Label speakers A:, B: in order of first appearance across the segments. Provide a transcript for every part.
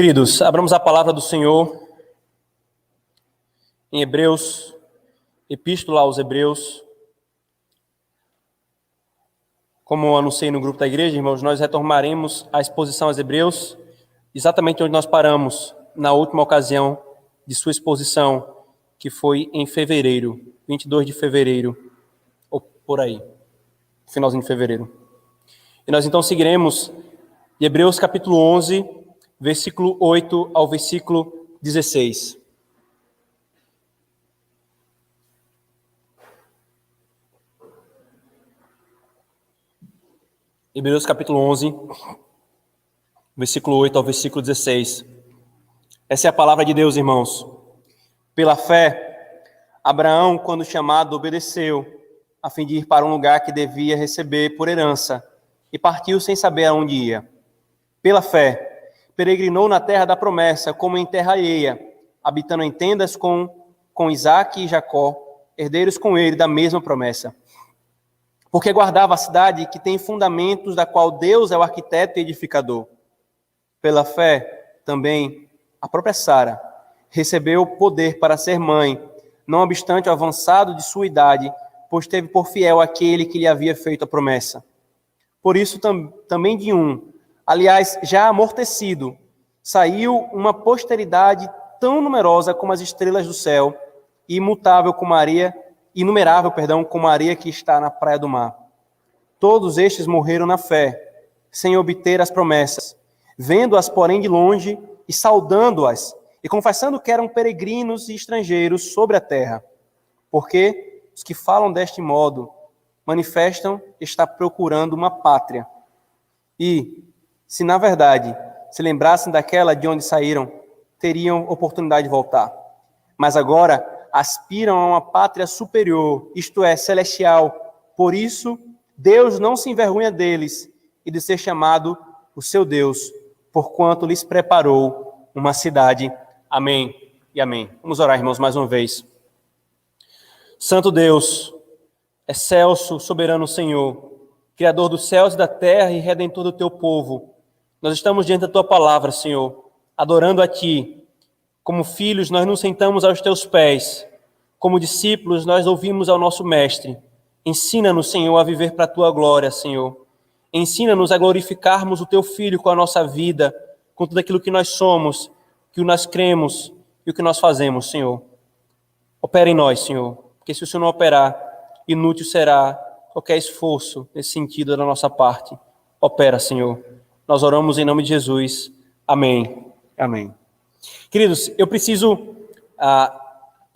A: Queridos, abramos a palavra do Senhor em Hebreus, Epístola aos Hebreus. Como eu anunciei no grupo da igreja, irmãos, nós retomaremos a exposição aos Hebreus, exatamente onde nós paramos na última ocasião de sua exposição, que foi em fevereiro, 22 de fevereiro, ou por aí, finalzinho de fevereiro. E nós então seguiremos de Hebreus capítulo 11, versículo 8 ao versículo 16. Hebreus capítulo 11, versículo 8 ao versículo 16. Essa é a palavra de Deus, irmãos. Pela fé, Abraão, quando chamado, obedeceu, a fim de ir para um lugar que devia receber por herança, e partiu sem saber aonde ia. Pela fé, peregrinou na terra da promessa, como em terra alheia, habitando em tendas com Isaque e Jacó, herdeiros com ele da mesma promessa. Porque guardava a cidade que tem fundamentos, da qual Deus é o arquiteto e edificador. Pela fé, também, a própria Sara recebeu poder para ser mãe, não obstante o avançado de sua idade, pois teve por fiel aquele que lhe havia feito a promessa. Por isso, também de um, aliás, já amortecido, saiu uma posteridade tão numerosa como as estrelas do céu, e inumerável como a areia que está na praia do mar. Todos estes morreram na fé, sem obter as promessas, vendo-as, porém, de longe, e saudando-as, e confessando que eram peregrinos e estrangeiros sobre a terra. Porque os que falam deste modo manifestam estar procurando uma pátria. E, se na verdade se lembrassem daquela de onde saíram, teriam oportunidade de voltar. Mas agora aspiram a uma pátria superior, isto é, celestial. Por isso, Deus não se envergonha deles e de ser chamado o seu Deus, porquanto lhes preparou uma cidade. Amém e amém. Vamos orar, irmãos, mais uma vez. Santo Deus, excelso, soberano Senhor, Criador dos céus e da terra e Redentor do teu povo, nós estamos diante da tua palavra, Senhor, adorando a ti. Como filhos, nós nos sentamos aos teus pés. Como discípulos, nós ouvimos ao nosso Mestre. Ensina-nos, Senhor, a viver para a tua glória, Senhor. Ensina-nos a glorificarmos o teu Filho com a nossa vida, com tudo aquilo que nós somos, que nós cremos e o que nós fazemos, Senhor. Opera em nós, Senhor, porque se o Senhor não operar, inútil será qualquer esforço nesse sentido da nossa parte. Opera, Senhor. Nós oramos em nome de Jesus. Amém. Amém. Queridos, eu preciso,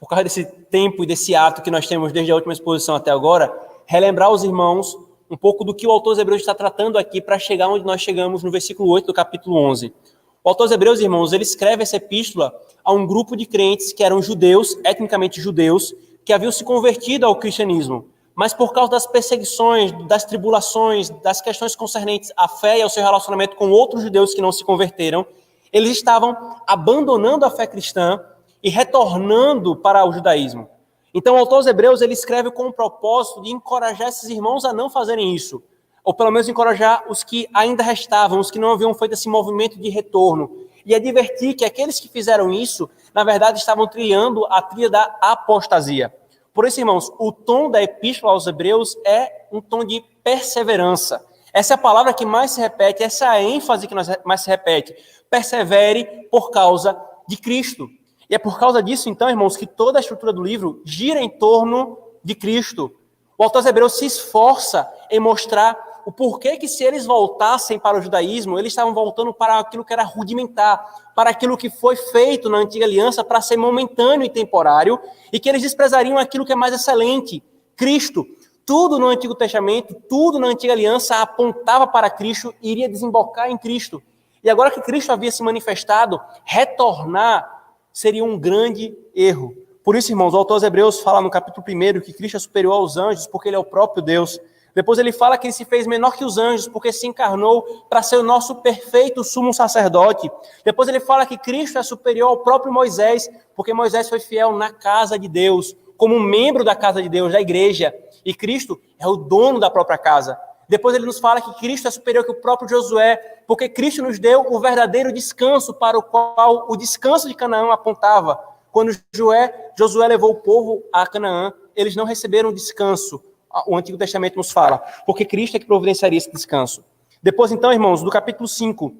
A: por causa desse tempo e desse ato que nós temos desde a última exposição até agora, relembrar aos irmãos um pouco do que o autor dos Hebreus está tratando aqui para chegar onde nós chegamos no versículo 8 do capítulo 11. O autor dos Hebreus, irmãos, ele escreve essa epístola a um grupo de crentes que eram judeus, etnicamente judeus, que haviam se convertido ao cristianismo, mas por causa das perseguições, das tribulações, das questões concernentes à fé e ao seu relacionamento com outros judeus que não se converteram, eles estavam abandonando a fé cristã e retornando para o judaísmo. Então, o autor dos Hebreus, ele escreve com o propósito de encorajar esses irmãos a não fazerem isso, ou pelo menos encorajar os que ainda restavam, os que não haviam feito esse movimento de retorno, e advertir que aqueles que fizeram isso, na verdade, estavam trilhando a trilha da apostasia. Por isso, irmãos, o tom da epístola aos Hebreus é um tom de perseverança. Essa é a palavra que mais se repete, essa é a ênfase que mais se repete. Persevere por causa de Cristo. E é por causa disso, então, irmãos, que toda a estrutura do livro gira em torno de Cristo. O autor dos Hebreus se esforça em mostrar o porquê que, se eles voltassem para o judaísmo, eles estavam voltando para aquilo que era rudimentar, para aquilo que foi feito na antiga aliança para ser momentâneo e temporário, e que eles desprezariam aquilo que é mais excelente, Cristo. Tudo no Antigo Testamento, tudo na antiga aliança apontava para Cristo e iria desembocar em Cristo. E agora que Cristo havia se manifestado, retornar seria um grande erro. Por isso, irmãos, o autor dos Hebreus fala no capítulo 1 que Cristo é superior aos anjos porque ele é o próprio Deus. Depois ele fala que ele se fez menor que os anjos porque se encarnou para ser o nosso perfeito sumo sacerdote. Depois ele fala que Cristo é superior ao próprio Moisés porque Moisés foi fiel na casa de Deus, como membro da casa de Deus, da igreja. E Cristo é o dono da própria casa. Depois ele nos fala que Cristo é superior que o próprio Josué, porque Cristo nos deu o verdadeiro descanso para o qual o descanso de Canaã apontava. Quando Josué levou o povo a Canaã, eles não receberam descanso. O Antigo Testamento nos fala, porque Cristo é que providenciaria esse descanso. Depois, então, irmãos, do capítulo 5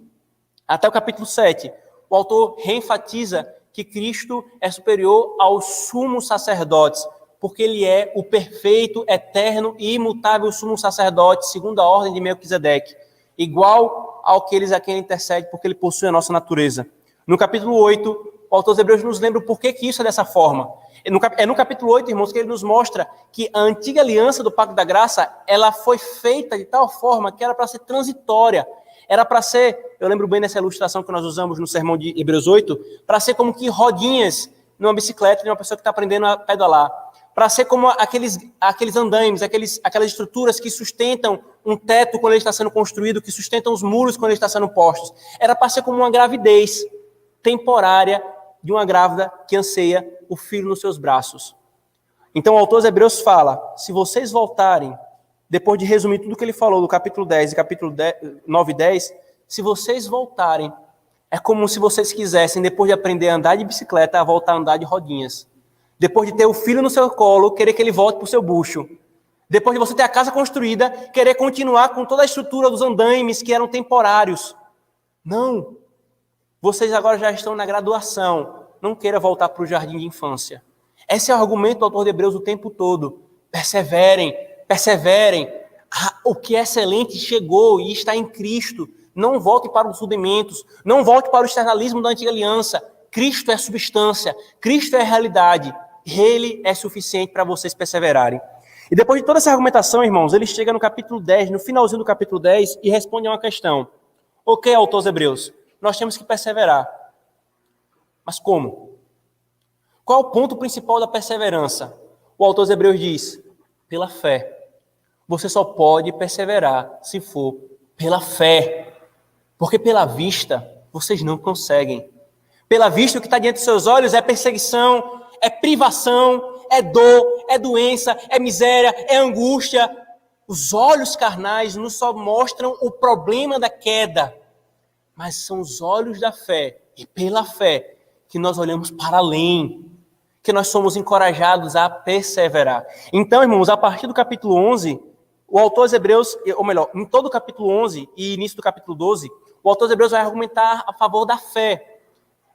A: até o capítulo 7, o autor reenfatiza que Cristo é superior aos sumos sacerdotes, porque ele é o perfeito, eterno e imutável sumo sacerdote, segundo a ordem de Melquisedeque, igual àqueles a quem ele intercede, porque ele possui a nossa natureza. No capítulo 8, o autor dos Hebreus nos lembra o porquê que isso é dessa forma. É no capítulo 8, irmãos, que ele nos mostra que a antiga aliança do Pacto da Graça, ela foi feita de tal forma que era para ser transitória. Era para ser, eu lembro bem dessa ilustração que nós usamos no sermão de Hebreus 8, para ser como que rodinhas numa bicicleta de uma pessoa que está aprendendo a pedalar. Para ser como aqueles andaimes, aquelas estruturas que sustentam um teto quando ele está sendo construído, que sustentam os muros quando ele está sendo postos. Era para ser como uma gravidez temporária de uma grávida que anseia o filho nos seus braços. Então o autor dos Hebreus fala, se vocês voltarem, depois de resumir tudo que ele falou do capítulo 10 e capítulo 9 e 10, se vocês voltarem, é como se vocês quisessem, depois de aprender a andar de bicicleta, a voltar a andar de rodinhas. Depois de ter o filho no seu colo, querer que ele volte para o seu bucho. Depois de você ter a casa construída, querer continuar com toda a estrutura dos andaimes que eram temporários. Não. Vocês agora já estão na graduação. Não queira voltar para o jardim de infância. Esse é o argumento do autor de Hebreus o tempo todo. Perseverem, perseverem. O que é excelente chegou e está em Cristo. Não volte para os rudimentos. Não volte para o externalismo da antiga aliança. Cristo é substância. Cristo é realidade. Ele é suficiente para vocês perseverarem. E depois de toda essa argumentação, irmãos, ele chega no capítulo 10, no finalzinho do capítulo 10, e responde a uma questão. Ok, autor dos Hebreus, nós temos que perseverar. Mas como? Qual é o ponto principal da perseverança? O autor dos Hebreus diz, pela fé. Você só pode perseverar se for pela fé. Porque pela vista, vocês não conseguem. Pela vista, o que está diante dos seus olhos é perseguição, é privação, é dor, é doença, é miséria, é angústia. Os olhos carnais nos só mostram o problema da queda. Mas são os olhos da fé, e pela fé, que nós olhamos para além, que nós somos encorajados a perseverar. Então, irmãos, a partir do capítulo 11, o autor dos Hebreus, ou melhor, em todo o capítulo 11 e início do capítulo 12, o autor dos Hebreus vai argumentar a favor da fé.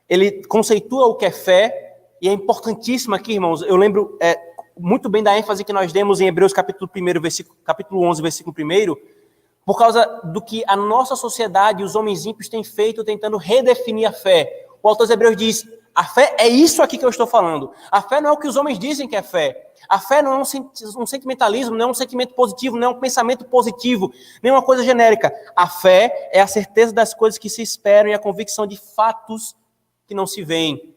A: Ele conceitua o que é fé, e é importantíssimo aqui, irmãos, eu lembro muito bem da ênfase que nós demos em Hebreus capítulo 11, versículo 1, por causa do que a nossa sociedade e os homens ímpios têm feito tentando redefinir a fé. O autor dos Hebreus diz, a fé é isso aqui que eu estou falando. A fé não é o que os homens dizem que é fé. A fé não é um sentimentalismo, não é um sentimento positivo, não é um pensamento positivo, nem uma coisa genérica. A fé é a certeza das coisas que se esperam e a convicção de fatos que não se veem.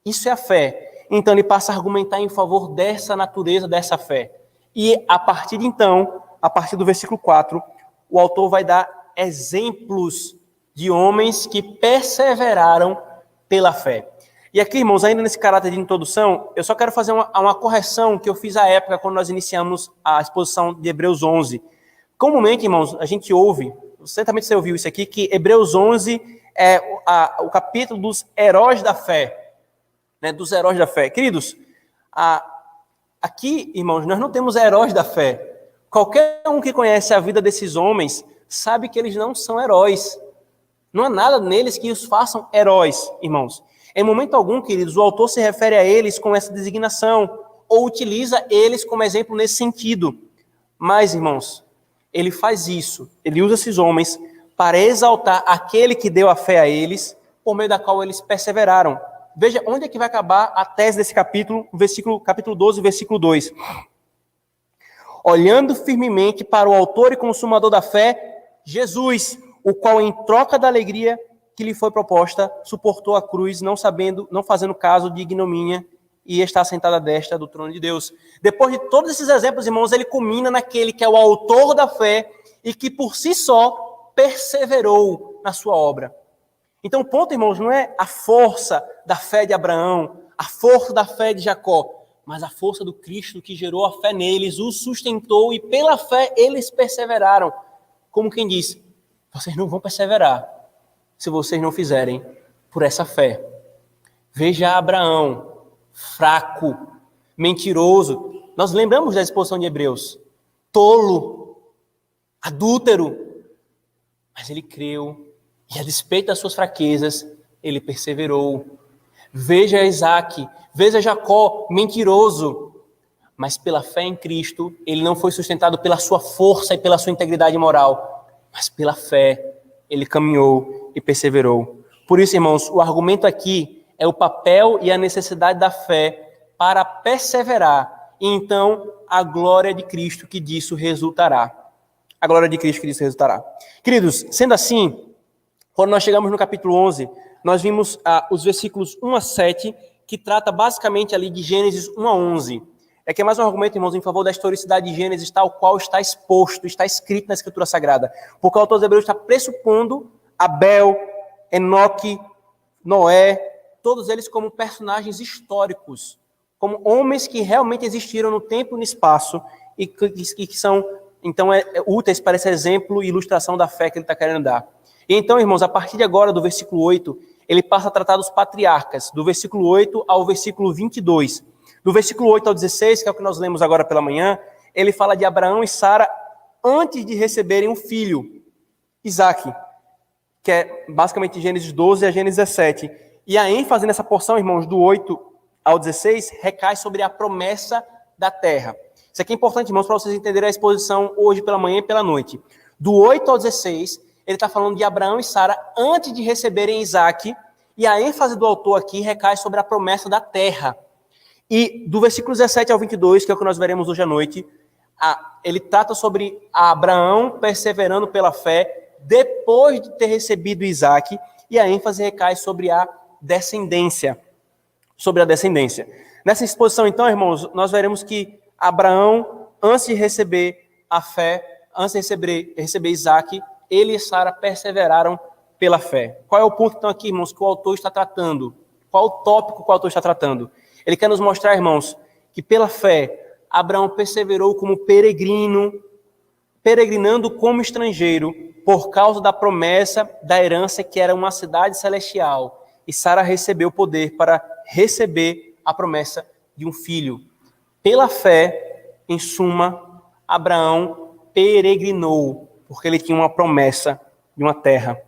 A: Isso é a fé. Então ele passa a argumentar em favor dessa natureza, dessa fé. E a partir de então, a partir do versículo 4, o autor vai dar exemplos de homens que perseveraram pela fé. E aqui, irmãos, ainda nesse caráter de introdução, eu só quero fazer uma correção que eu fiz à época quando nós iniciamos a exposição de Hebreus 11. Comumente, irmãos, a gente ouve, certamente você ouviu isso aqui, que Hebreus 11 é o capítulo dos heróis da fé. Né, dos heróis da fé. Queridos, aqui, irmãos, nós não temos heróis da fé. Qualquer um que conhece a vida desses homens sabe que eles não são heróis. Não há nada neles que os façam heróis, irmãos. Em momento algum, queridos, o autor se refere a eles com essa designação ou utiliza eles como exemplo nesse sentido. Mas, irmãos, ele faz isso, ele usa esses homens para exaltar aquele que deu a fé a eles, por meio da qual eles perseveraram. Veja onde é que vai acabar a tese desse capítulo, capítulo 12, versículo 2. Olhando firmemente para o autor e consumador da fé, Jesus, o qual em troca da alegria que lhe foi proposta, suportou a cruz, não fazendo caso de ignomínia, e está sentado à destra do trono de Deus. Depois de todos esses exemplos, irmãos, ele culmina naquele que é o autor da fé e que por si só perseverou na sua obra. Então o ponto, irmãos, não é a força da fé de Abraão, a força da fé de Jacó, mas a força do Cristo que gerou a fé neles os sustentou e pela fé eles perseveraram. Como quem diz, vocês não vão perseverar se vocês não fizerem por essa fé. Veja Abraão, fraco, mentiroso. Nós lembramos da exposição de Hebreus. Tolo, adúltero. Mas ele creu e, a despeito das suas fraquezas, ele perseverou. Veja Isaac, veja Jacó, mentiroso. Mas pela fé em Cristo, ele não foi sustentado pela sua força e pela sua integridade moral, mas pela fé, ele caminhou e perseverou. Por isso, irmãos, o argumento aqui é o papel e a necessidade da fé para perseverar. E então, a glória de Cristo que disso resultará. A glória de Cristo que disso resultará. Queridos, sendo assim, quando nós chegamos no capítulo 11, nós vimos os versículos 1 a 7, que trata basicamente ali de Gênesis 1 a 11. É que é mais um argumento, irmãos, em favor da historicidade de Gênesis, tal qual está exposto, está escrito na Escritura Sagrada. Porque o autor dos Hebreus está pressupondo Abel, Enoque, Noé, todos eles como personagens históricos, como homens que realmente existiram no tempo e no espaço e que são, então, úteis para esse exemplo e ilustração da fé que ele está querendo dar. E então, irmãos, a partir de agora, do versículo 8, ele passa a tratar dos patriarcas, do versículo 8 ao versículo 22. Do versículo 8 ao 16, que é o que nós lemos agora pela manhã, ele fala de Abraão e Sara antes de receberem um filho, Isaque, que é basicamente Gênesis 12 a Gênesis 17. E a ênfase nessa porção, irmãos, do 8 ao 16, recai sobre a promessa da terra. Isso aqui é importante, irmãos, para vocês entenderem a exposição hoje pela manhã e pela noite. Do 8 ao 16, ele está falando de Abraão e Sara antes de receberem Isaque, e a ênfase do autor aqui recai sobre a promessa da terra. E do versículo 17 ao 22, que é o que nós veremos hoje à noite, ele trata sobre Abraão perseverando pela fé depois de ter recebido Isaque, e a ênfase recai sobre a descendência. Sobre a descendência. Nessa exposição, então, irmãos, nós veremos que Abraão, antes de receber a fé, antes de receber Isaque, ele e Sara perseveraram pela fé. Qual é o ponto, então, aqui, irmãos, que o autor está tratando? Qual o tópico que o autor está tratando? Ele quer nos mostrar, irmãos, que pela fé, Abraão perseverou como peregrino, peregrinando como estrangeiro, por causa da promessa da herança que era uma cidade celestial. E Sara recebeu o poder para receber a promessa de um filho. Pela fé, em suma, Abraão peregrinou, porque ele tinha uma promessa de uma terra.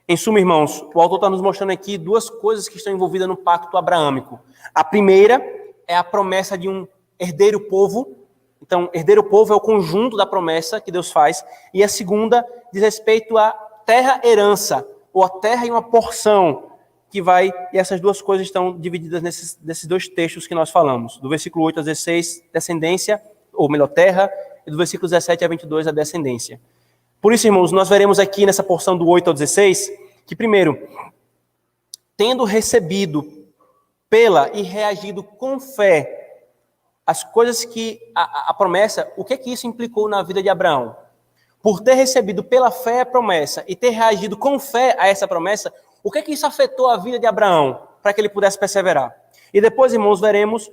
A: Em suma, irmãos, o autor está nos mostrando aqui duas coisas que estão envolvidas no pacto abraâmico. A primeira é a promessa de um herdeiro povo. Então, herdeiro povo é o conjunto da promessa que Deus faz. E a segunda diz respeito à terra-herança, ou a terra e uma porção, que vai, e essas duas coisas estão divididas nesses dois textos que nós falamos. Do versículo 8 a 16, descendência, ou melhor, terra, e do versículo 17 a 22, a descendência. Por isso, irmãos, nós veremos aqui nessa porção do 8 ao 16, que primeiro, tendo recebido pela e reagido com fé as coisas que a promessa, o que isso implicou na vida de Abraão? Por ter recebido pela fé a promessa e ter reagido com fé a essa promessa, o que isso afetou a vida de Abraão para que ele pudesse perseverar? E depois, irmãos, veremos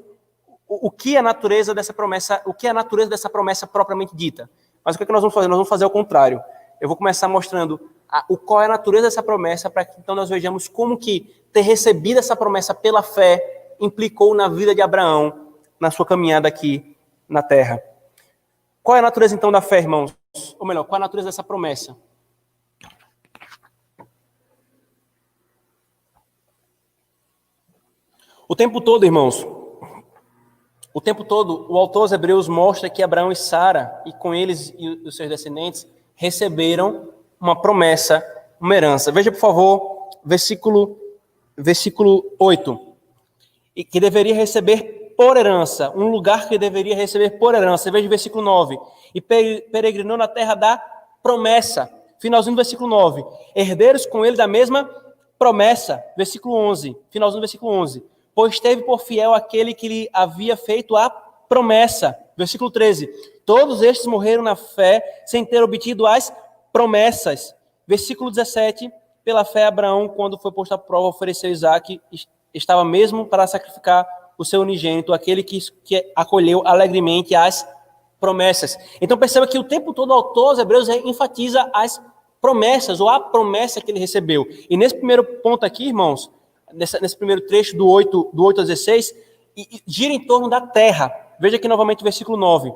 A: o que é a natureza dessa promessa, o que é a natureza dessa promessa propriamente dita. Mas o que nós vamos fazer? Nós vamos fazer o contrário. Eu vou começar mostrando qual é a natureza dessa promessa, para que então nós vejamos como que ter recebido essa promessa pela fé implicou na vida de Abraão, na sua caminhada aqui na terra. Qual é a natureza então da fé, irmãos? Ou melhor, qual é a natureza dessa promessa? O tempo todo, irmãos, o tempo todo, o autor aos Hebreus mostra que Abraão e Sara, e com eles e os seus descendentes, receberam uma promessa, uma herança. Veja, por favor, versículo 8. E que deveria receber por herança, um lugar que deveria receber por herança. Veja o versículo 9. E peregrinou na terra da promessa. Finalzinho do versículo 9. Herdeiros com ele da mesma promessa. Versículo 11. Finalzinho do versículo 11. Pois teve por fiel aquele que lhe havia feito a promessa. Versículo 13. Todos estes morreram na fé, sem ter obtido as promessas. Versículo 17. Pela fé, Abraão, quando foi posto à prova, ofereceu Isaque, estava mesmo para sacrificar o seu unigênito, aquele que acolheu alegremente as promessas. Então perceba que o tempo todo o autor aos Hebreus enfatiza as promessas, ou a promessa que ele recebeu. E nesse primeiro ponto aqui, irmãos, nesse primeiro trecho do 8 ao 16, gira em torno da terra. Veja aqui novamente o versículo 9.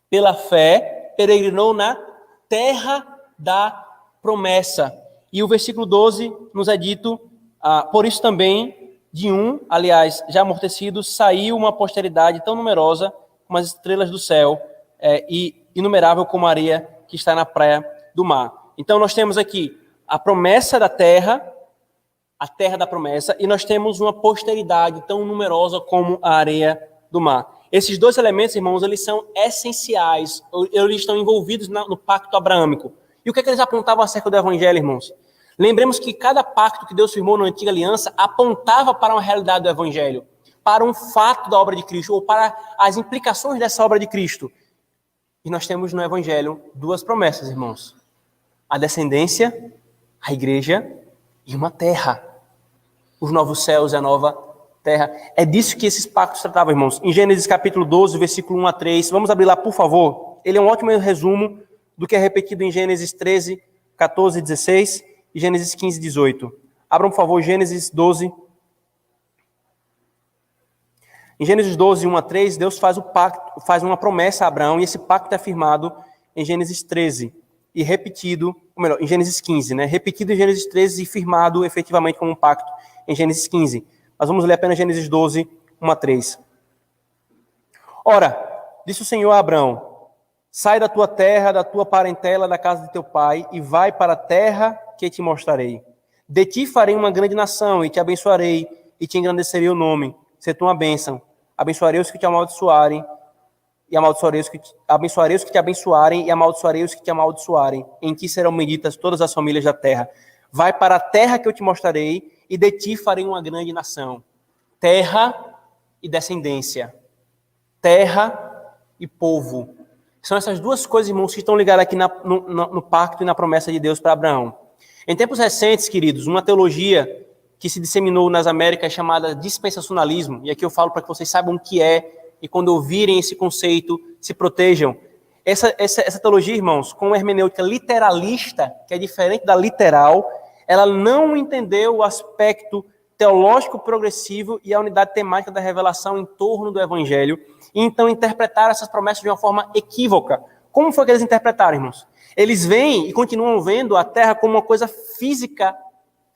A: Pela fé, peregrinou na terra da promessa. E o versículo 12 nos é dito, por isso também, de um, aliás, já amortecido, saiu uma posteridade tão numerosa como as estrelas do céu, e inumerável como a areia que está na praia do mar. Então nós temos aqui a promessa da terra, a terra da promessa, e nós temos uma posteridade tão numerosa como a areia do mar. Esses dois elementos, irmãos, eles são essenciais, eles estão envolvidos no pacto abraâmico. E o que é que eles apontavam acerca do evangelho, irmãos? Lembremos que cada pacto que Deus firmou na antiga aliança apontava para uma realidade do evangelho, para um fato da obra de Cristo, ou para as implicações dessa obra de Cristo. E nós temos no evangelho duas promessas, irmãos. A descendência, a igreja e uma terra. Os novos céus e a nova terra. É disso que esses pactos tratavam, irmãos. Em Gênesis capítulo 12, versículo 1 a 3. Vamos abrir lá, por favor. Ele é um ótimo resumo do que é repetido em Gênesis 13, 14 e 16 e Gênesis 15, 18. Abram, por favor, Gênesis 12. Em Gênesis 12, 1 a 3, Deus faz o pacto, faz uma promessa a Abraão, e esse pacto é firmado em Gênesis 13 e repetido, ou melhor, em Gênesis 15, né? Repetido em Gênesis 13 e firmado efetivamente como um pacto em Gênesis 15. Mas vamos ler apenas Gênesis 12, 1 a 3. Ora, disse o Senhor a Abraão: sai da tua terra, da tua parentela, da casa de teu pai, e vai para a terra que te mostrarei. De ti farei uma grande nação, e te abençoarei, e te engrandecerei o nome. Se tu uma bênção. Abençoarei os que te amaldiçoarem, e abençoarei os que te abençoarem, e amaldiçoarei os que te amaldiçoarem. Em ti serão benditas todas as famílias da terra. Vai para a terra que eu te mostrarei, e de ti farei uma grande nação. Terra e descendência. Terra e povo. São essas duas coisas, irmãos, que estão ligadas aqui no pacto e na promessa de Deus para Abraão. Em tempos recentes, queridos, uma teologia que se disseminou nas Américas chamada dispensacionalismo, e aqui eu falo para que vocês saibam o que é, e quando ouvirem esse conceito, se protejam. Essa teologia, irmãos, com uma hermenêutica literalista, que é diferente da literal, ela não entendeu o aspecto teológico progressivo e a unidade temática da revelação em torno do evangelho, e então interpretaram essas promessas de uma forma equívoca. Como foi que eles interpretaram, irmãos? Eles veem e continuam vendo a terra como uma coisa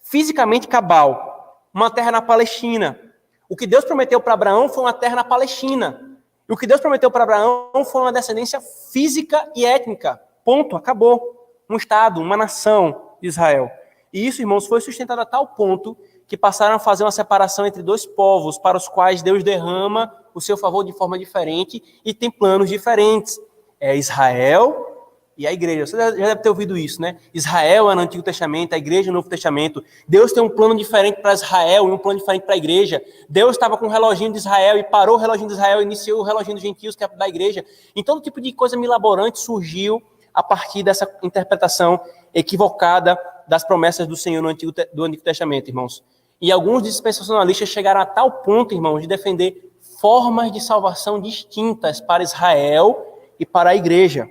A: fisicamente cabal, uma terra na Palestina. O que Deus prometeu para Abraão foi uma terra na Palestina. E o que Deus prometeu para Abraão foi uma descendência física e étnica. Ponto, acabou. Um estado, uma nação de Israel. E isso, irmãos, foi sustentado a tal ponto que passaram a fazer uma separação entre dois povos para os quais Deus derrama o seu favor de forma diferente e tem planos diferentes. É Israel e a igreja. Você já deve ter ouvido isso, né? Israel é no Antigo Testamento, a igreja no Novo Testamento. Deus tem um plano diferente para Israel e um plano diferente para a igreja. Deus estava com o reloginho de Israel e parou o reloginho de Israel e iniciou o reloginho dos gentios, que é da igreja. Então, todo tipo de coisa milaborante surgiu a partir dessa interpretação equivocada das promessas do Senhor do Antigo Testamento, irmãos. E alguns dispensacionalistas chegaram a tal ponto, irmãos, de defender formas de salvação distintas para Israel e para a igreja.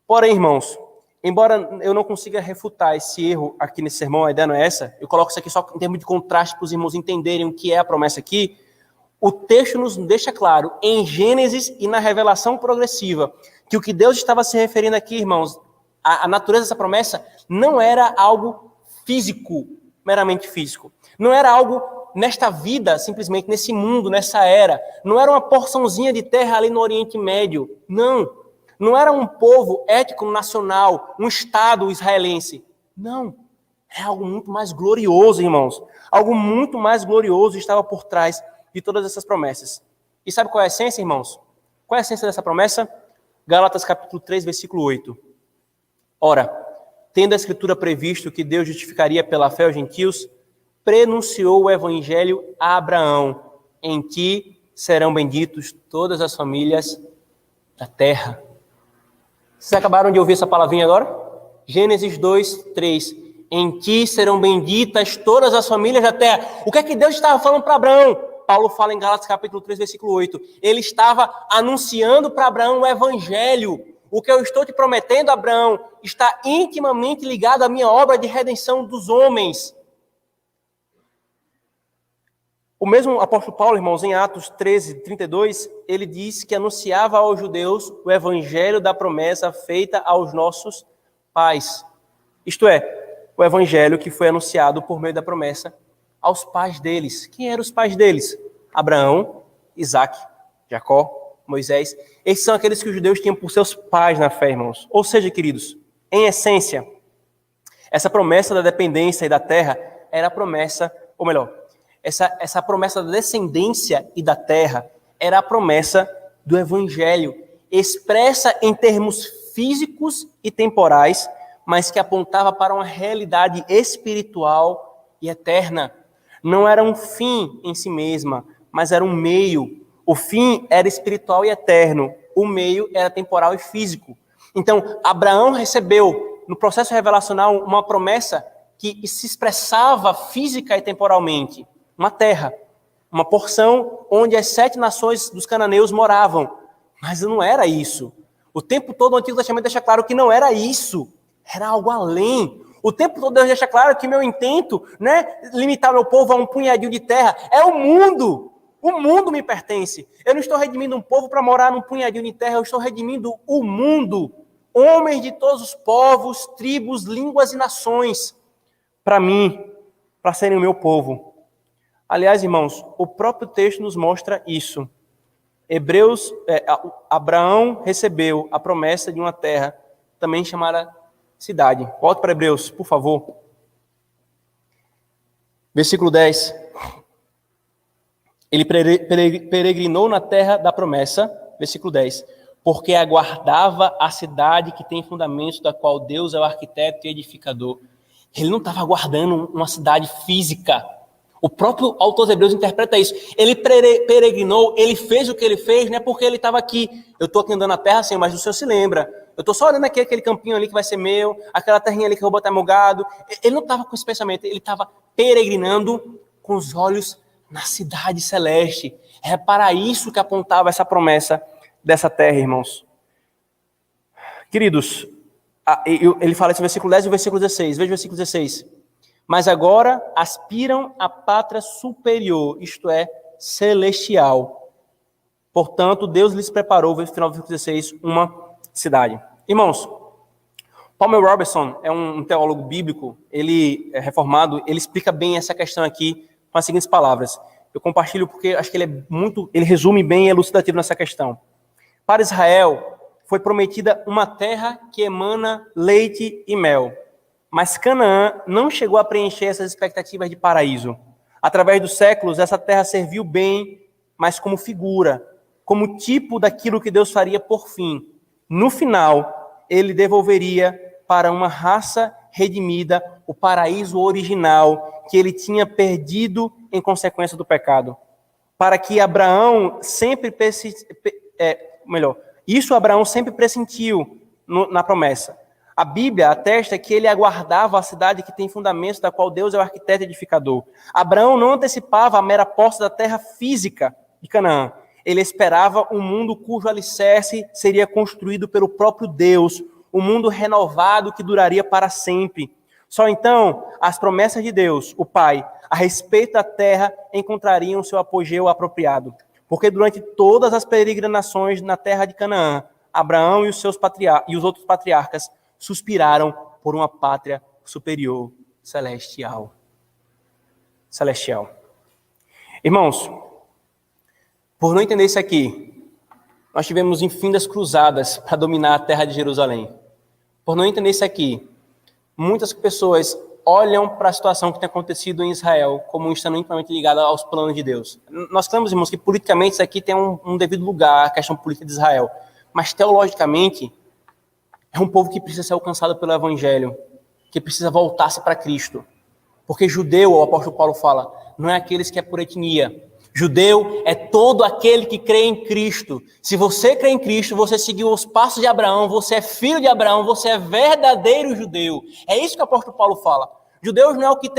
A: Porém, irmãos, embora eu não consiga refutar esse erro aqui nesse sermão, a ideia não é essa, eu coloco isso aqui só em termos de contraste para os irmãos entenderem o que é a promessa aqui. O texto nos deixa claro, em Gênesis e na revelação progressiva, que o que Deus estava se referindo aqui, irmãos, a natureza dessa promessa não era algo físico, meramente físico. Não era algo nesta vida, simplesmente nesse mundo, nessa era. Não era uma porçãozinha de terra ali no Oriente Médio. Não. Não era um povo étnico nacional, um estado israelense. Não. É algo muito mais glorioso, irmãos. Algo muito mais glorioso estava por trás de todas essas promessas. E sabe qual é a essência, irmãos? Qual é a essência dessa promessa? Gálatas capítulo 3, versículo 8. Ora, tendo a Escritura previsto que Deus justificaria pela fé os gentios, prenunciou o evangelho a Abraão: em ti serão benditos todas as famílias da terra. Vocês acabaram de ouvir essa palavrinha agora? Gênesis 2, 3. Em ti serão benditas todas as famílias da terra. O que é que Deus estava falando para Abraão? Paulo fala em Gálatas capítulo 3, versículo 8. Ele estava anunciando para Abraão o evangelho. O que eu estou te prometendo, Abraão, está intimamente ligado à minha obra de redenção dos homens. O mesmo apóstolo Paulo, irmãos, em Atos 13, 32, ele diz que anunciava aos judeus o evangelho da promessa feita aos nossos pais. Isto é, o evangelho que foi anunciado por meio da promessa aos pais deles. Quem eram os pais deles? Abraão, Isaac, Jacó, Moisés. Esses são aqueles que os judeus tinham por seus pais na fé, irmãos. Ou seja, queridos, em essência, essa promessa da dependência e da terra era a promessa, ou melhor, essa promessa da descendência e da terra era a promessa do evangelho, expressa em termos físicos e temporais, mas que apontava para uma realidade espiritual e eterna. Não era um fim em si mesma, mas era um meio. O fim era espiritual e eterno, o meio era temporal e físico. Então, Abraão recebeu, no processo revelacional, uma promessa que se expressava física e temporalmente. Uma terra, uma porção onde as 7 nações dos cananeus moravam. Mas não era isso. O tempo todo o Antigo Testamento deixa claro que não era isso. Era algo além. O tempo todo Deus deixa claro que meu intento não é limitar meu povo a um punhadinho de terra. É o mundo. O mundo me pertence. Eu não estou redimindo um povo para morar num punhadinho de terra. Eu estou redimindo o mundo. Homens de todos os povos, tribos, línguas e nações. Para mim, para serem o meu povo. Aliás, irmãos, o próprio texto nos mostra isso. Abraão recebeu a promessa de uma terra, também chamada cidade. Volte para Hebreus, por favor. Versículo 10. Ele peregrinou na terra da promessa, versículo 10, porque aguardava a cidade que tem fundamentos, da qual Deus é o arquiteto e edificador. Ele não estava aguardando uma cidade física. O próprio autor dos Hebreus interpreta isso. Ele peregrinou, ele fez o que ele fez, não é porque ele estava aqui. Eu estou aqui andando na terra, Senhor, mas o Senhor se lembra. Eu estou só olhando aqui aquele campinho ali que vai ser meu, aquela terrinha ali que eu vou botar meu gado. Ele não estava com esse pensamento, ele estava peregrinando com os olhos na cidade celeste. É para isso que apontava essa promessa dessa terra, irmãos. Queridos, ele fala esse versículo 10 e o versículo 16. Veja o versículo 16. Mas agora aspiram à pátria superior, isto é, celestial. Portanto, Deus lhes preparou, no final do versículo 16, uma cidade. Irmãos, Palmer Robertson é um teólogo bíblico, ele é reformado, ele explica bem essa questão aqui com as seguintes palavras. Eu compartilho porque acho que ele resume bem e elucidativo nessa questão. Para Israel, foi prometida uma terra que emana leite e mel. Mas Canaã não chegou a preencher essas expectativas de paraíso. Através dos séculos, essa terra serviu bem, mas como figura, como tipo daquilo que Deus faria por fim. No final, ele devolveria para uma raça redimida o paraíso original que ele tinha perdido em consequência do pecado. Para que Abraão sempre Abraão sempre pressentiu na promessa. A Bíblia atesta que ele aguardava a cidade que tem fundamentos, da qual Deus é o arquiteto e edificador. Abraão não antecipava a mera posse da terra física de Canaã. Ele esperava um mundo cujo alicerce seria construído pelo próprio Deus, um mundo renovado que duraria para sempre. Só então as promessas de Deus, o Pai, a respeito da terra, encontrariam seu apogeu apropriado. Porque durante todas as peregrinações na terra de Canaã, Abraão e os outros patriarcas suspiraram por uma pátria superior, celestial. Irmãos, por não entender isso aqui, nós tivemos infinitas cruzadas para dominar a terra de Jerusalém. Por não entender isso aqui, muitas pessoas olham para a situação que tem acontecido em Israel como estando intimamente ligada aos planos de Deus. Nós cremos, irmãos, que politicamente isso aqui tem um devido lugar, a questão política de Israel. Mas teologicamente, é um povo que precisa ser alcançado pelo Evangelho, que precisa voltar-se para Cristo. Porque judeu, o apóstolo Paulo fala, não é aqueles que é por etnia. Judeu é todo aquele que crê em Cristo. Se você crê em Cristo, você seguiu os passos de Abraão, você é filho de Abraão, você é verdadeiro judeu. É isso que o apóstolo Paulo fala. Judeus não é o que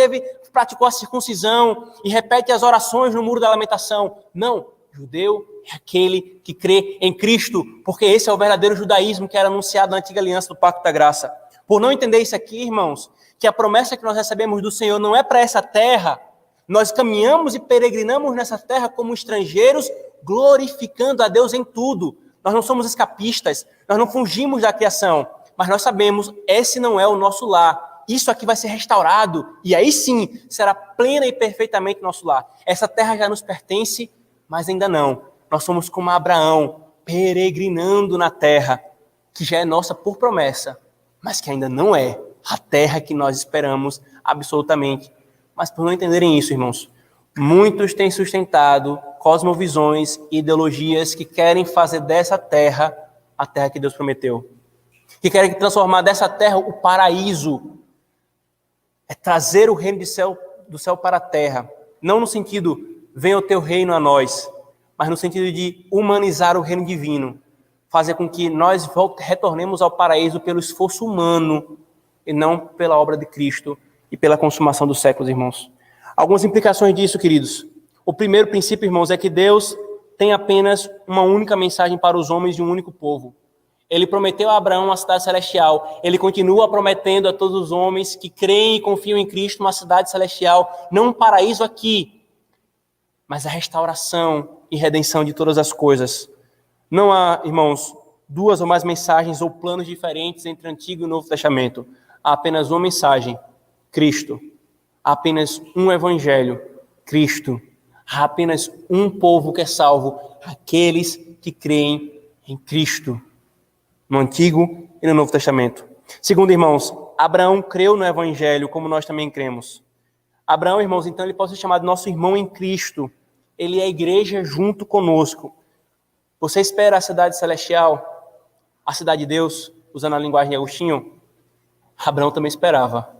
A: praticou a circuncisão e repete as orações no Muro da Lamentação. Não, judeu é aquele que crê em Cristo, porque esse é o verdadeiro judaísmo que era anunciado na antiga aliança do Pacto da Graça. Por não entender isso aqui, irmãos, que a promessa que nós recebemos do Senhor não é para essa terra, nós caminhamos e peregrinamos nessa terra como estrangeiros, glorificando a Deus em tudo. Nós não somos escapistas, nós não fugimos da criação, mas nós sabemos, esse não é o nosso lar. Isso aqui vai ser restaurado, e aí sim, será plena e perfeitamente nosso lar. Essa terra já nos pertence, mas ainda não. Nós somos como Abraão, peregrinando na terra, que já é nossa por promessa, mas que ainda não é a terra que nós esperamos absolutamente. Mas por não entenderem isso, irmãos, muitos têm sustentado cosmovisões e ideologias que querem fazer dessa terra a terra que Deus prometeu. Que querem transformar dessa terra o paraíso. É trazer o reino do céu para a terra. Não no sentido, venha o teu reino a nós, mas no sentido de humanizar o reino divino. Fazer com que nós retornemos ao paraíso pelo esforço humano e não pela obra de Cristo e pela consumação dos séculos, irmãos. Algumas implicações disso, queridos. O primeiro princípio, irmãos, é que Deus tem apenas uma única mensagem para os homens de um único povo. Ele prometeu a Abraão uma cidade celestial. Ele continua prometendo a todos os homens que creem e confiam em Cristo uma cidade celestial, não um paraíso aqui, mas a restauração e redenção de todas as coisas. Não há, irmãos, duas ou mais mensagens ou planos diferentes entre o Antigo e o Novo Testamento. Há apenas uma mensagem, Cristo. Há apenas um evangelho, Cristo. Há apenas um povo que é salvo, aqueles que creem em Cristo. No Antigo e no Novo Testamento. Segundo, irmãos, Abraão creu no evangelho como nós também cremos. Abraão, irmãos, então ele pode ser chamado nosso irmão em Cristo. Ele é a igreja junto conosco. Você espera a cidade celestial, a cidade de Deus, usando a linguagem de Agostinho? Abraão também esperava.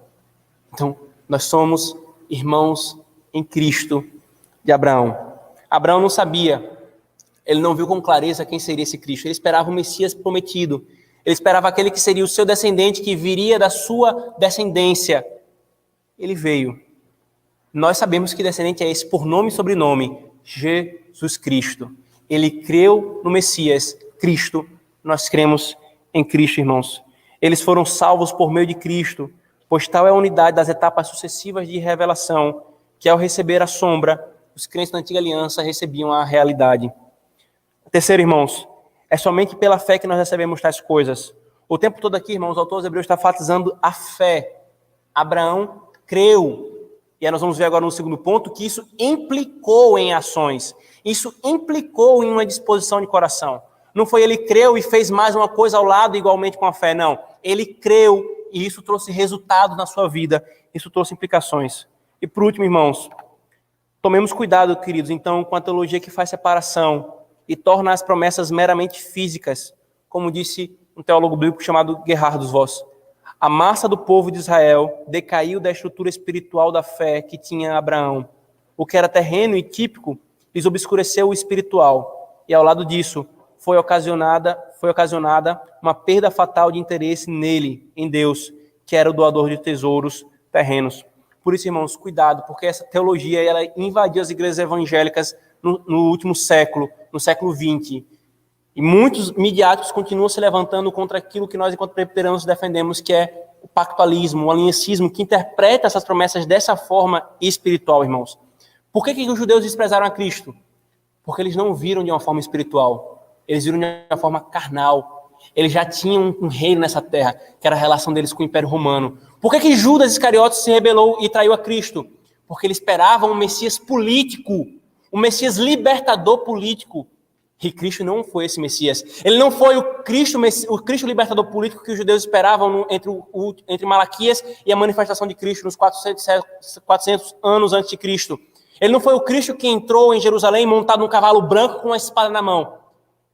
A: Então, nós somos irmãos em Cristo de Abraão. Abraão não sabia, ele não viu com clareza quem seria esse Cristo. Ele esperava o Messias prometido. Ele esperava aquele que seria o seu descendente, que viria da sua descendência. Ele veio. Nós sabemos que descendente é esse, por nome e sobrenome, Jesus Cristo. Ele creu no Messias, Cristo. Nós cremos em Cristo, irmãos. Eles foram salvos por meio de Cristo, pois tal é a unidade das etapas sucessivas de revelação, que ao receber a sombra, os crentes da antiga aliança recebiam a realidade. Terceiro, irmãos, é somente pela fé que nós recebemos tais coisas. O tempo todo aqui, irmãos, o autor aos Hebreus está enfatizando a fé. Abraão creu. E aí nós vamos ver agora no segundo ponto que isso implicou em ações. Isso implicou em uma disposição de coração. Não foi ele creu e fez mais uma coisa ao lado igualmente com a fé, não. Ele creu e isso trouxe resultados na sua vida. Isso trouxe implicações. E por último, irmãos, tomemos cuidado, queridos, então, com a teologia que faz separação e torna as promessas meramente físicas, como disse um teólogo bíblico chamado Gerhard Voss. A massa do povo de Israel decaiu da estrutura espiritual da fé que tinha Abraão. O que era terreno e típico lhes obscureceu o espiritual. E ao lado disso, foi ocasionada uma perda fatal de interesse nele, em Deus, que era o doador de tesouros terrenos. Por isso, irmãos, cuidado, porque essa teologia ela invadiu as igrejas evangélicas no último século, no século XX. E muitos midiáticos continuam se levantando contra aquilo que nós, enquanto presbiterianos, defendemos, que é o pactualismo, o aliancismo, que interpreta essas promessas dessa forma espiritual, irmãos. Por que os judeus desprezaram a Cristo? Porque eles não viram de uma forma espiritual. Eles viram de uma forma carnal. Eles já tinham um reino nessa terra, que era a relação deles com o Império Romano. Por que Judas Iscariotes se rebelou e traiu a Cristo? Porque ele esperava um Messias político, um Messias libertador político. E Cristo não foi esse Messias. Ele não foi o Cristo libertador político que os judeus esperavam entre Malaquias e a manifestação de Cristo nos 400 anos antes de Cristo. Ele não foi o Cristo que entrou em Jerusalém montado num cavalo branco com uma espada na mão.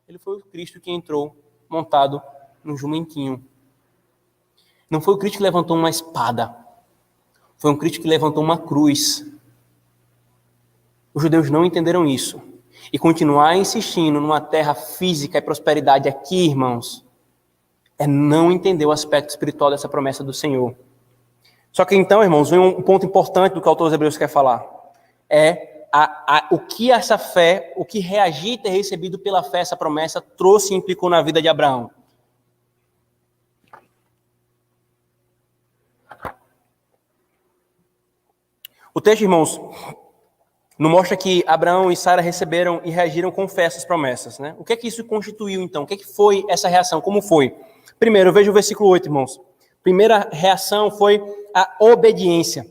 A: Ele foi o Cristo que entrou montado num jumentinho. Não foi o Cristo que levantou uma espada. Foi um Cristo que levantou uma cruz. Os judeus não entenderam isso. E continuar insistindo numa terra física e prosperidade aqui, irmãos, é não entender o aspecto espiritual dessa promessa do Senhor. Só que então, irmãos, vem um ponto importante do que o autor dos Hebreus quer falar. O que essa fé, o que reagir e ter recebido pela fé essa promessa trouxe e implicou na vida de Abraão. O texto, irmãos, não mostra que Abraão e Sara receberam e reagiram com fé a essas promessas, né? O que é que isso constituiu, então? O que é que foi essa reação? Como foi? Primeiro, veja o versículo 8, irmãos. Primeira reação foi a obediência.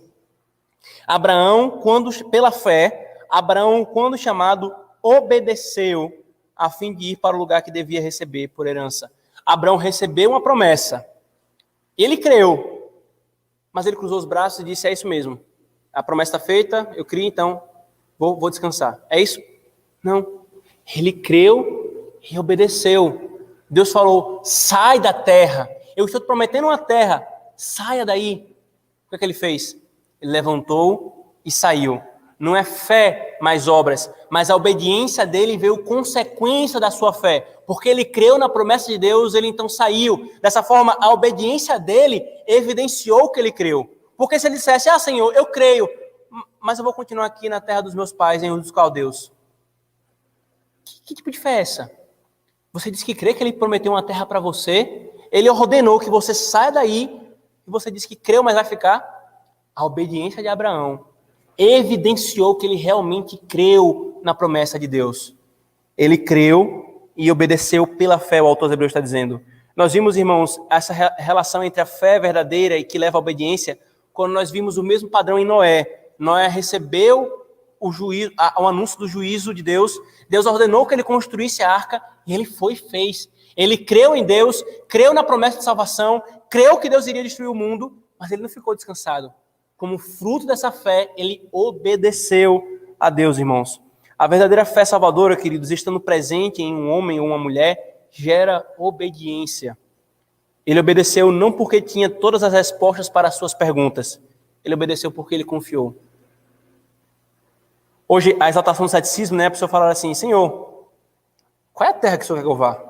A: Pela fé, Abraão, quando chamado, obedeceu a fim de ir para o lugar que devia receber por herança. Abraão recebeu uma promessa. Ele creu, mas ele cruzou os braços e disse, é isso mesmo. A promessa está feita, eu criei, então vou descansar. É isso? Não. Ele creu e obedeceu. Deus falou, sai da terra. Eu estou te prometendo uma terra. Saia daí. O que é que ele fez? Ele levantou e saiu. Não é fé mais obras, mas a obediência dele veio consequência da sua fé. Porque ele creu na promessa de Deus, ele então saiu. Dessa forma, a obediência dele evidenciou que ele creu. Porque se ele dissesse, Senhor, eu creio, mas eu vou continuar aqui na terra dos meus pais, em Ur dos Caldeus. Que tipo de fé é essa? Você disse que crê que ele prometeu uma terra para você, ele ordenou que você saia daí, e você disse que creu, mas vai ficar? A obediência de Abraão evidenciou que ele realmente creu na promessa de Deus. Ele creu e obedeceu pela fé, o autor dos Hebreus está dizendo. Nós vimos, irmãos, essa relação entre a fé verdadeira e que leva à obediência, quando nós vimos o mesmo padrão em Noé. Noé recebeu o anúncio do juízo de Deus, Deus ordenou que ele construísse a arca, e ele foi e fez. Ele creu em Deus, creu na promessa de salvação, creu que Deus iria destruir o mundo, mas ele não ficou descansado. Como fruto dessa fé, ele obedeceu a Deus, irmãos. A verdadeira fé salvadora, queridos, estando presente em um homem ou uma mulher, gera obediência. Ele obedeceu não porque tinha todas as respostas para as suas perguntas. Ele obedeceu porque ele confiou. Hoje, a exaltação do ceticismo, né? A pessoa fala assim, Senhor, qual é a terra que o Senhor quer que eu vá?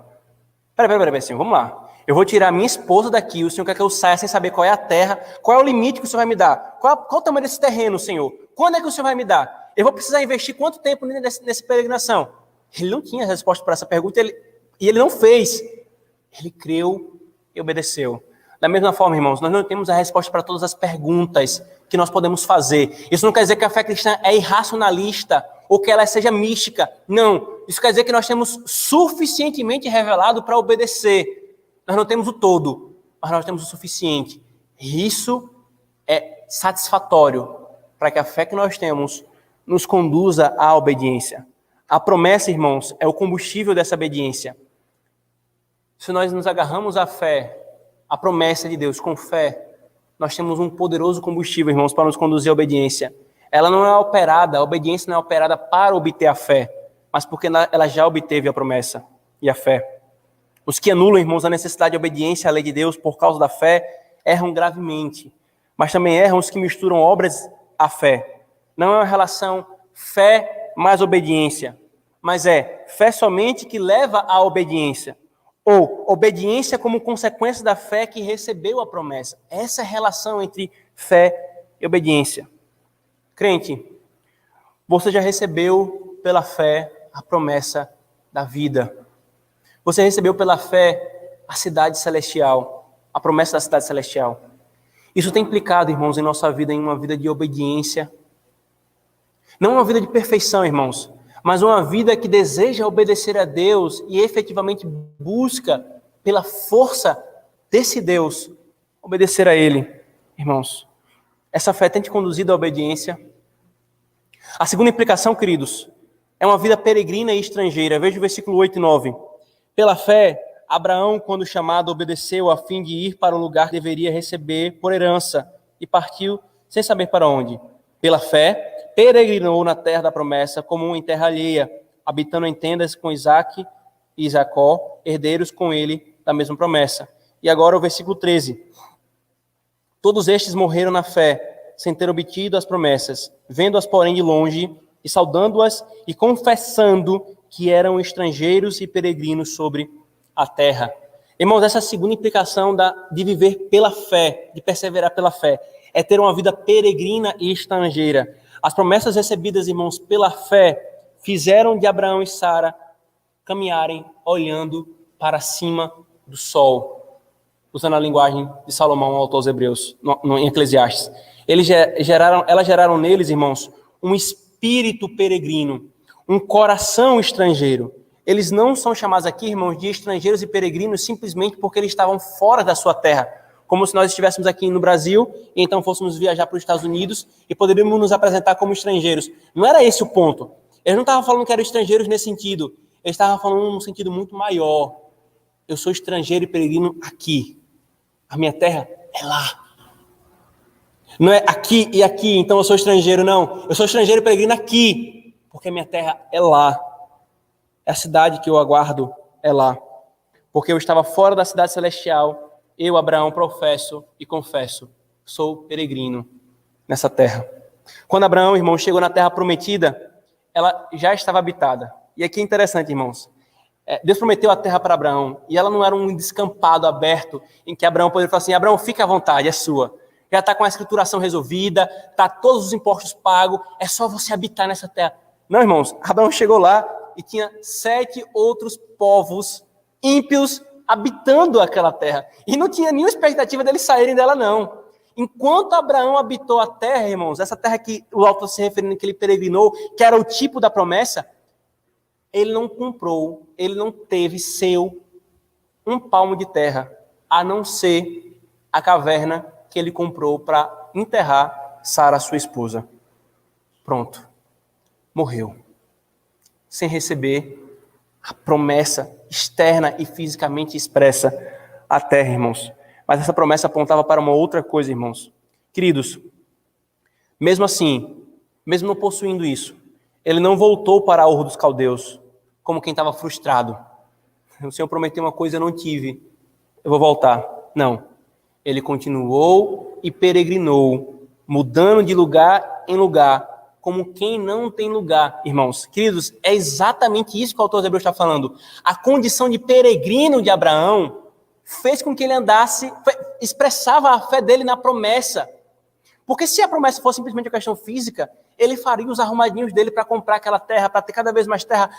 A: Peraí, Senhor, vamos lá. Eu vou tirar minha esposa daqui, o Senhor quer que eu saia sem saber qual é a terra, qual é o limite que o Senhor vai me dar, qual o tamanho desse terreno, Senhor? Quando é que o Senhor vai me dar? Eu vou precisar investir quanto tempo nessa peregrinação? Ele não tinha resposta para essa pergunta e ele não fez. Ele creu e obedeceu. Da mesma forma, irmãos, nós não temos a resposta para todas as perguntas que nós podemos fazer. Isso não quer dizer que a fé cristã é irracionalista ou que ela seja mística. Não. Isso quer dizer que nós temos suficientemente revelado para obedecer. Nós não temos o todo, mas nós temos o suficiente. E isso é satisfatório para que a fé que nós temos nos conduza à obediência. A promessa, irmãos, é o combustível dessa obediência. Se nós nos agarramos à fé, à promessa de Deus com fé, nós temos um poderoso combustível, irmãos, para nos conduzir à obediência. Ela não é operada, a obediência não é operada para obter a fé, mas porque ela já obteve a promessa e a fé. Os que anulam, irmãos, a necessidade de obediência à lei de Deus por causa da fé, erram gravemente. Mas também erram os que misturam obras à fé. Não é uma relação fé mais obediência, mas é fé somente que leva à obediência. Ou obediência como consequência da fé que recebeu a promessa. Essa é a relação entre fé e obediência. Crente, você já recebeu pela fé a promessa da vida. Você recebeu pela fé a cidade celestial, a promessa da cidade celestial. Isso tem implicado, irmãos, em nossa vida, em uma vida de obediência. Não uma vida de perfeição, irmãos, mas uma vida que deseja obedecer a Deus e efetivamente busca, pela força desse Deus, obedecer a Ele. Irmãos, essa fé tem te conduzido à obediência. A segunda implicação, queridos, é uma vida peregrina e estrangeira. Veja o versículo 8 e 9. Pela fé, Abraão, quando chamado, obedeceu a fim de ir para o lugar que deveria receber por herança e partiu sem saber para onde. Pela fé, peregrinou na terra da promessa como um em terra alheia, habitando em tendas com Isaque e Jacó, herdeiros com ele da mesma promessa. E agora o versículo 13. Todos estes morreram na fé, sem ter obtido as promessas, vendo-as, porém, de longe, e saudando-as e confessando que eram estrangeiros e peregrinos sobre a terra. Irmãos, essa segunda implicação de viver pela fé, de perseverar pela fé, é ter uma vida peregrina e estrangeira. As promessas recebidas, irmãos, pela fé, fizeram de Abraão e Sara caminharem olhando para cima do sol, usando a linguagem de Salomão, autor aos Hebreus, em Eclesiastes. Elas geraram neles, irmãos, um espírito peregrino, um coração estrangeiro. Eles não são chamados aqui, irmãos, de estrangeiros e peregrinos simplesmente porque eles estavam fora da sua terra, como se nós estivéssemos aqui no Brasil e então fôssemos viajar para os Estados Unidos e poderíamos nos apresentar como estrangeiros. Não era esse o ponto. Eles não estavam falando que eram estrangeiros nesse sentido. Eles estavam falando num sentido muito maior. Eu sou estrangeiro e peregrino aqui. A minha terra é lá. Não é aqui e aqui, então eu sou estrangeiro, não. Eu sou estrangeiro e peregrino aqui, porque a minha terra é lá. É a cidade que eu aguardo é lá. Porque eu estava fora da cidade celestial, eu, Abraão, professo e confesso, sou peregrino nessa terra. Quando Abraão, irmão, chegou na terra prometida, ela já estava habitada. E aqui é interessante, irmãos. Deus prometeu a terra para Abraão, e ela não era um descampado aberto, em que Abraão poderia falar assim, Abraão, fica à vontade, é sua. Já está com a escrituração resolvida, está todos os impostos pagos, é só você habitar nessa terra. Não, irmãos, Abraão chegou lá e tinha 7 outros povos ímpios habitando aquela terra. E não tinha nenhuma expectativa deles saírem dela, não. Enquanto Abraão habitou a terra, irmãos, essa terra que o autor se referindo que ele peregrinou, que era o tipo da promessa, ele não comprou, ele não teve seu um palmo de terra, a não ser a caverna que ele comprou para enterrar Sara, sua esposa. Pronto. Morreu. Sem receber a promessa externa e fisicamente expressa à terra, irmãos. Mas essa promessa apontava para uma outra coisa, irmãos. Queridos, mesmo assim, mesmo não possuindo isso, ele não voltou para a Ur dos Caldeus, como quem estava frustrado. O Senhor prometeu uma coisa, eu não tive, eu vou voltar. Não. Ele continuou e peregrinou, mudando de lugar em lugar, como quem não tem lugar, irmãos. Queridos, é exatamente isso que o autor de Hebreus está falando. A condição de peregrino de Abraão fez com que ele andasse, expressava a fé dele na promessa. Porque se a promessa fosse simplesmente uma questão física, ele faria os arrumadinhos dele para comprar aquela terra, para ter cada vez mais terra,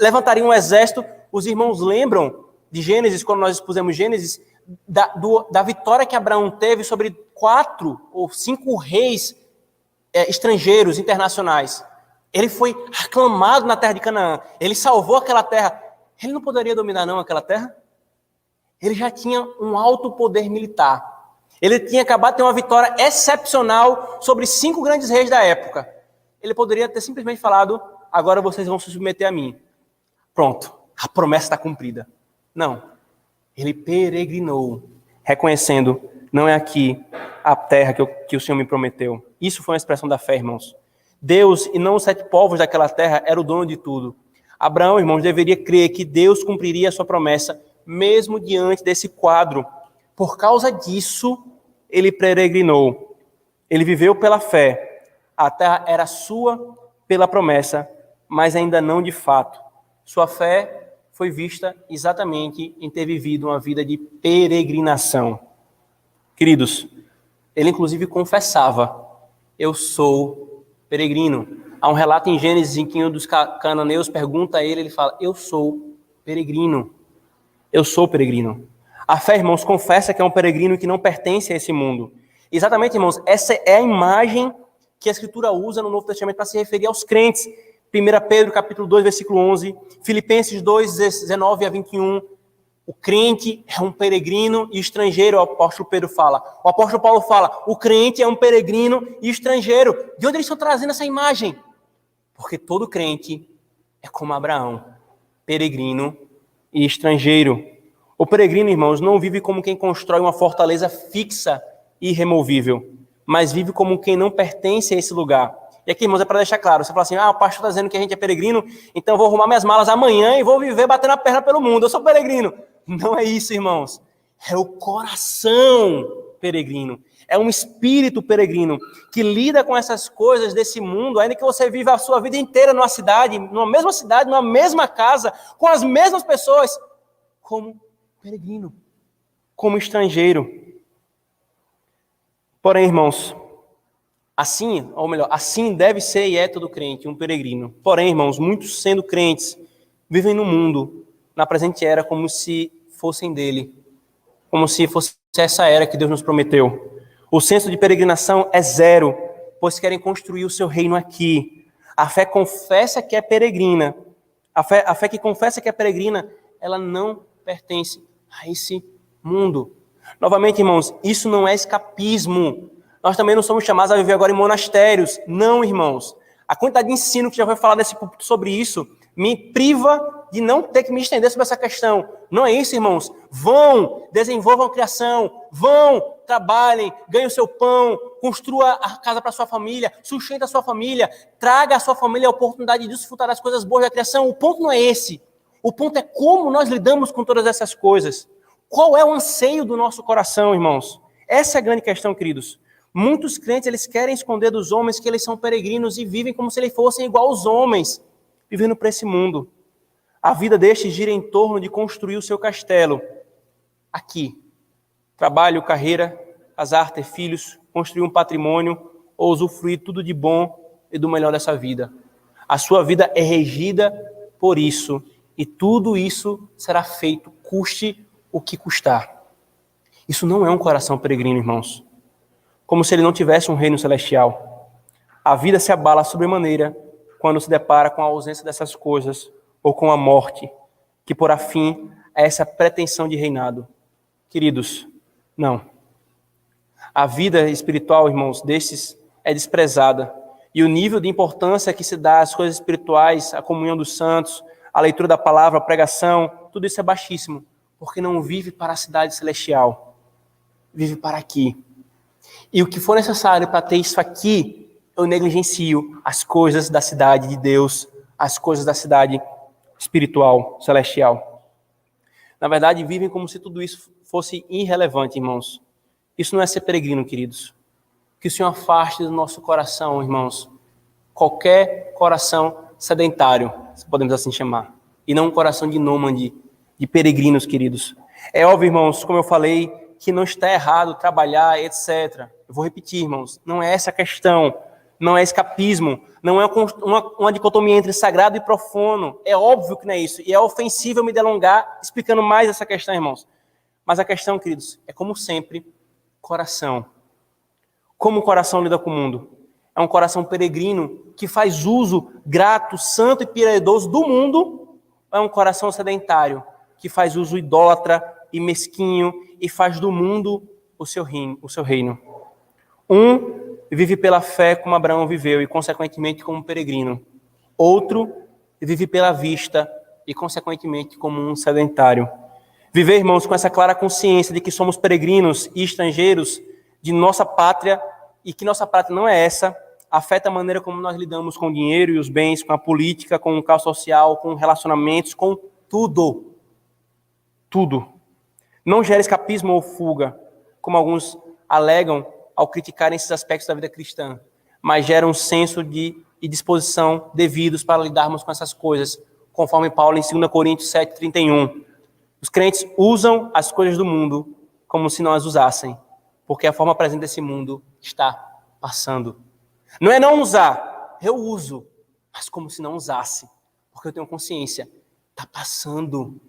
A: levantaria um exército. Os irmãos lembram de Gênesis, quando nós expusemos Gênesis, da vitória que Abraão teve sobre 4 ou 5 reis estrangeiros, internacionais. Ele foi aclamado na terra de Canaã. Ele salvou aquela terra. Ele não poderia dominar, não, aquela terra? Ele já tinha um alto poder militar. Ele tinha acabado de ter uma vitória excepcional sobre 5 grandes reis da época. Ele poderia ter simplesmente falado, agora vocês vão se submeter a mim. Pronto, a promessa está cumprida. Não. Ele peregrinou, reconhecendo, não é aqui a terra que o Senhor me prometeu. Isso foi uma expressão da fé, irmãos. Deus, e não os 7 povos daquela terra, era o dono de tudo. Abraão, irmãos, deveria crer que Deus cumpriria a sua promessa, mesmo diante desse quadro. Por causa disso, ele peregrinou. Ele viveu pela fé. A terra era sua pela promessa, mas ainda não de fato. Sua fé foi vista exatamente em ter vivido uma vida de peregrinação. Queridos, ele inclusive confessava, eu sou peregrino. Há um relato em Gênesis em que um dos cananeus pergunta a ele, ele fala, eu sou peregrino. Eu sou peregrino. A fé, irmãos, confessa que é um peregrino que não pertence a esse mundo. Exatamente, irmãos, essa é a imagem que a Escritura usa no Novo Testamento para se referir aos crentes. 1 Pedro, capítulo 2, versículo 11, Filipenses 2, 19 a 21, o crente é um peregrino e estrangeiro, o apóstolo Pedro fala. O apóstolo Paulo fala, o crente é um peregrino e estrangeiro. De onde eles estão trazendo essa imagem? Porque todo crente é como Abraão, peregrino e estrangeiro. O peregrino, irmãos, não vive como quem constrói uma fortaleza fixa e irremovível, mas vive como quem não pertence a esse lugar. E aqui, irmãos, é para deixar claro. Você fala assim, o pastor está dizendo que a gente é peregrino, então eu vou arrumar minhas malas amanhã e vou viver batendo a perna pelo mundo. Eu sou peregrino. Não é isso, irmãos. É o coração peregrino. É um espírito peregrino que lida com essas coisas desse mundo, ainda que você viva a sua vida inteira numa cidade, numa mesma casa, com as mesmas pessoas, como peregrino, como estrangeiro. Porém, irmãos, assim, ou melhor, assim deve ser e é todo crente, um peregrino. Porém, irmãos, muitos sendo crentes, vivem no mundo, na presente era, como se fossem dele, como se fosse essa era que Deus nos prometeu. O senso de peregrinação é zero, pois querem construir o seu reino aqui. A fé confessa que é peregrina. A fé que confessa que é peregrina, ela não pertence a esse mundo. Novamente, irmãos, isso não é escapismo. Nós também não somos chamados a viver agora em monastérios. Não, irmãos. A quantidade de ensino que já foi falar nesse púlpito sobre isso me priva de não ter que me estender sobre essa questão. Não é isso, irmãos. Vão, desenvolvam a criação, vão, trabalhem, ganhem o seu pão, construa a casa para a sua família, sustenta a sua família, traga à sua família a oportunidade de desfrutar das coisas boas da criação. O ponto não é esse. O ponto é como nós lidamos com todas essas coisas. Qual é o anseio do nosso coração, irmãos? Essa é a grande questão, queridos. Muitos crentes, eles querem esconder dos homens que eles são peregrinos e vivem como se eles fossem igual aos homens, vivendo para esse mundo. A vida destes gira em torno de construir o seu castelo. Aqui. Trabalho, carreira, casar, ter filhos, construir um patrimônio ou usufruir tudo de bom e do melhor dessa vida. A sua vida é regida por isso. E tudo isso será feito, custe o que custar. Isso não é um coração peregrino, irmãos. Como se ele não tivesse um reino celestial. A vida se abala sobremaneira quando se depara com a ausência dessas coisas ou com a morte, que porá fim a essa pretensão de reinado. Queridos, não. A vida espiritual, irmãos, destes é desprezada. E o nível de importância que se dá às coisas espirituais, a comunhão dos santos, a leitura da palavra, a pregação, tudo isso é baixíssimo, porque não vive para a cidade celestial. Vive para aqui. E o que for necessário para ter isso aqui, eu negligencio as coisas da cidade de Deus, as coisas da cidade espiritual, celestial. Na verdade, vivem como se tudo isso fosse irrelevante, irmãos. Isso não é ser peregrino, queridos. Que o Senhor afaste do nosso coração, irmãos, qualquer coração sedentário, se podemos assim chamar, e não um coração de nômade, de peregrinos, queridos. É óbvio, irmãos, como eu falei, que não está errado trabalhar, etc. Eu vou repetir, irmãos, não é essa a questão, não é escapismo, não é uma dicotomia entre sagrado e profano. É óbvio que não é isso, e é ofensivo eu me delongar explicando mais essa questão, irmãos. Mas a questão, queridos, é como sempre, coração. Como o coração lida com o mundo? É um coração peregrino que faz uso grato, santo e piedoso do mundo, ou é um coração sedentário que faz uso idólatra e mesquinho e faz do mundo o seu reino? Um vive pela fé como Abraão viveu e, consequentemente, como peregrino. Outro vive pela vista e, consequentemente, como um sedentário. Viver, irmãos, com essa clara consciência de que somos peregrinos e estrangeiros de nossa pátria e que nossa pátria não é essa, afeta a maneira como nós lidamos com o dinheiro e os bens, com a política, com o caos social, com relacionamentos, com tudo. Tudo. Não gera escapismo ou fuga, como alguns alegam ao criticarem esses aspectos da vida cristã, mas gera um senso e disposição devidos para lidarmos com essas coisas, conforme Paulo em 2 Coríntios 7:31. Os crentes usam as coisas do mundo como se não as usassem, porque a forma presente desse mundo está passando. Não é não usar, eu uso, mas como se não usasse, porque eu tenho consciência, está passando.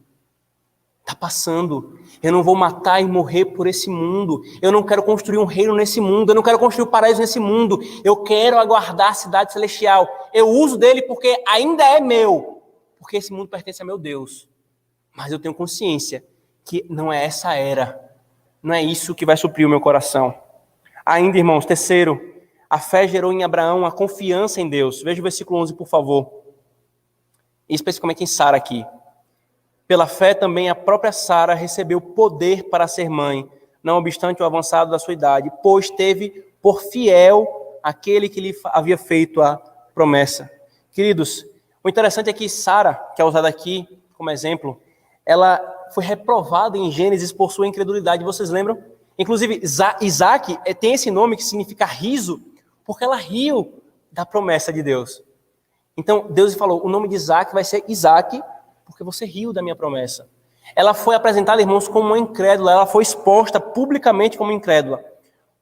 A: Está passando. Eu não vou matar e morrer por esse mundo. Eu não quero construir um reino nesse mundo. Eu não quero construir um paraíso nesse mundo. Eu quero aguardar a cidade celestial. Eu uso dele porque ainda é meu. Porque esse mundo pertence a meu Deus. Mas eu tenho consciência que não é essa era. Não é isso que vai suprir o meu coração. Ainda, irmãos, terceiro, a fé gerou em Abraão a confiança em Deus. Veja o versículo 11, por favor. Especificamente em Sara aqui. Pela fé também a própria Sara recebeu poder para ser mãe, não obstante o avançado da sua idade, pois teve por fiel aquele que lhe havia feito a promessa. Queridos, o interessante é que Sara, que é usada aqui como exemplo, ela foi reprovada em Gênesis por sua incredulidade, vocês lembram? Inclusive, Isaac tem esse nome que significa riso, porque ela riu da promessa de Deus. Então, Deus falou, o nome de Isaac vai ser Isaac, porque você riu da minha promessa. Ela foi apresentada, irmãos, como uma incrédula, ela foi exposta publicamente como incrédula.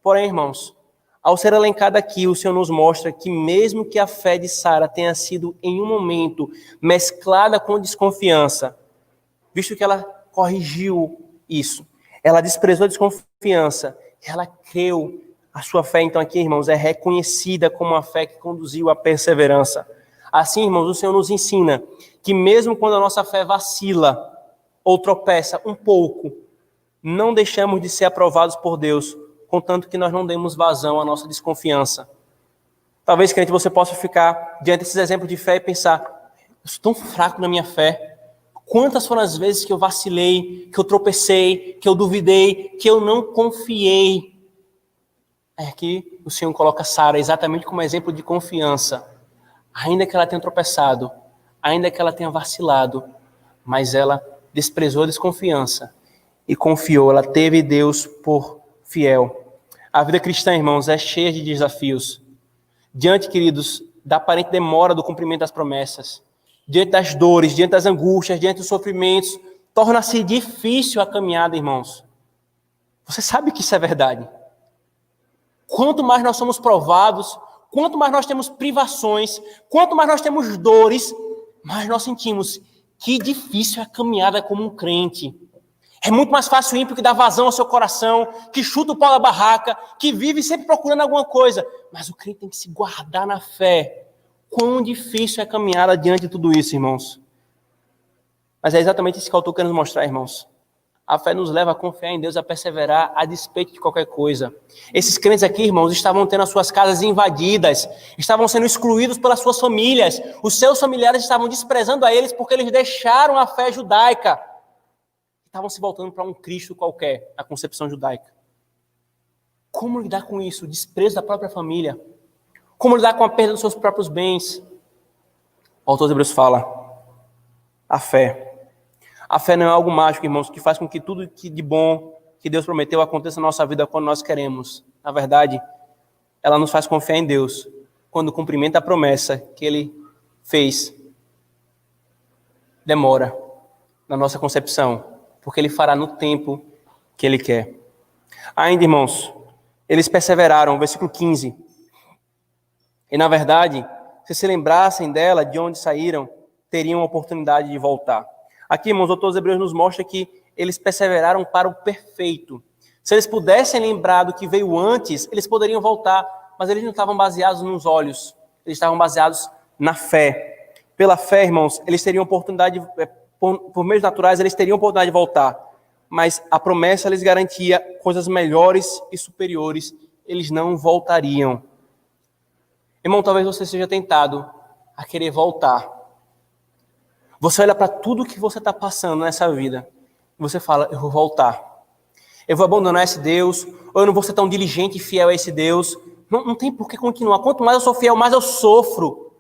A: Porém, irmãos, ao ser elencado aqui, o Senhor nos mostra que mesmo que a fé de Sara tenha sido em um momento mesclada com desconfiança, visto que ela corrigiu isso, ela desprezou a desconfiança, ela creu, a sua fé, então aqui, irmãos, é reconhecida como uma fé que conduziu à perseverança. Assim, irmãos, o Senhor nos ensina que mesmo quando a nossa fé vacila ou tropeça um pouco, não deixamos de ser aprovados por Deus, contanto que nós não demos vazão à nossa desconfiança. Talvez, crente, você possa ficar diante desses exemplos de fé e pensar: eu sou tão fraco na minha fé. Quantas foram as vezes que eu vacilei, que eu tropecei, que eu duvidei, que eu não confiei? Aqui o Senhor coloca Sara exatamente como exemplo de confiança. Ainda que ela tenha tropeçado, ainda que ela tenha vacilado, mas ela desprezou a desconfiança e confiou, ela teve Deus por fiel. A vida cristã, irmãos, é cheia de desafios. Diante, queridos, da aparente demora do cumprimento das promessas, diante das dores, diante das angústias, diante dos sofrimentos, torna-se difícil a caminhada, irmãos. Você sabe que isso é verdade. Quanto mais nós somos provados, quanto mais nós temos privações, quanto mais nós temos dores, mais nós sentimos que difícil é a caminhada como um crente. É muito mais fácil o ímpio que dá vazão ao seu coração, que chuta o pau da barraca, que vive sempre procurando alguma coisa. Mas o crente tem que se guardar na fé. Quão difícil é a caminhada diante de tudo isso, irmãos. Mas é exatamente isso que o autor quer nos mostrar, irmãos. A fé nos leva a confiar em Deus, a perseverar a despeito de qualquer coisa. Esses crentes aqui, irmãos, estavam tendo as suas casas invadidas, estavam sendo excluídos pelas suas famílias. Os seus familiares estavam desprezando a eles porque eles deixaram a fé judaica. Estavam se voltando para um Cristo qualquer, a concepção judaica. Como lidar com isso? O desprezo da própria família. Como lidar com a perda dos seus próprios bens? O autor de Hebreus fala: a fé. A fé não é algo mágico, irmãos, que faz com que tudo de bom que Deus prometeu aconteça na nossa vida quando nós queremos. Na verdade, ela nos faz confiar em Deus quando cumprimenta a promessa que Ele fez. Demora na nossa concepção, porque Ele fará no tempo que Ele quer. Ainda, irmãos, eles perseveraram, versículo 15. E, na verdade, se lembrassem dela, de onde saíram, teriam a oportunidade de voltar. Aqui, irmãos, o autor dos Hebreus nos mostra que eles perseveraram para o perfeito. Se eles pudessem lembrar do que veio antes, eles poderiam voltar, mas eles não estavam baseados nos olhos, eles estavam baseados na fé. Pela fé, irmãos, eles teriam oportunidade, por meios naturais, eles teriam oportunidade de voltar, mas a promessa lhes garantia coisas melhores e superiores, eles não voltariam. Irmão, talvez você seja tentado a querer voltar. Você olha para tudo que você está passando nessa vida e você fala: eu vou voltar. Eu vou abandonar esse Deus, ou eu não vou ser tão diligente e fiel a esse Deus. Não tem por que continuar. Quanto mais eu sou fiel, mais eu sofro.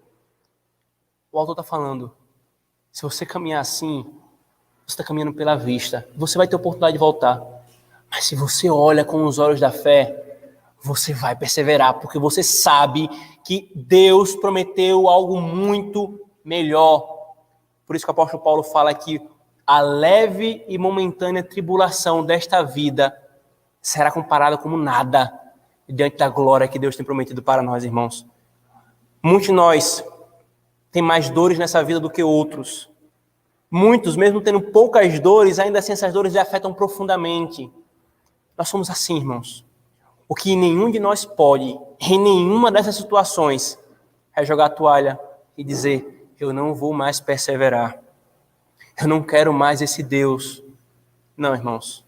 A: O autor está falando: se você caminhar assim, você está caminhando pela vista. Você vai ter oportunidade de voltar. Mas se você olha com os olhos da fé, você vai perseverar, porque você sabe que Deus prometeu algo muito melhor. Por isso que o apóstolo Paulo fala que a leve e momentânea tribulação desta vida será comparada como nada diante da glória que Deus tem prometido para nós, irmãos. Muitos de nós têm mais dores nessa vida do que outros. Muitos, mesmo tendo poucas dores, ainda assim essas dores lhe afetam profundamente. Nós somos assim, irmãos. O que nenhum de nós pode, em nenhuma dessas situações, é jogar a toalha e dizer: eu não vou mais perseverar. Eu não quero mais esse Deus. Não, irmãos.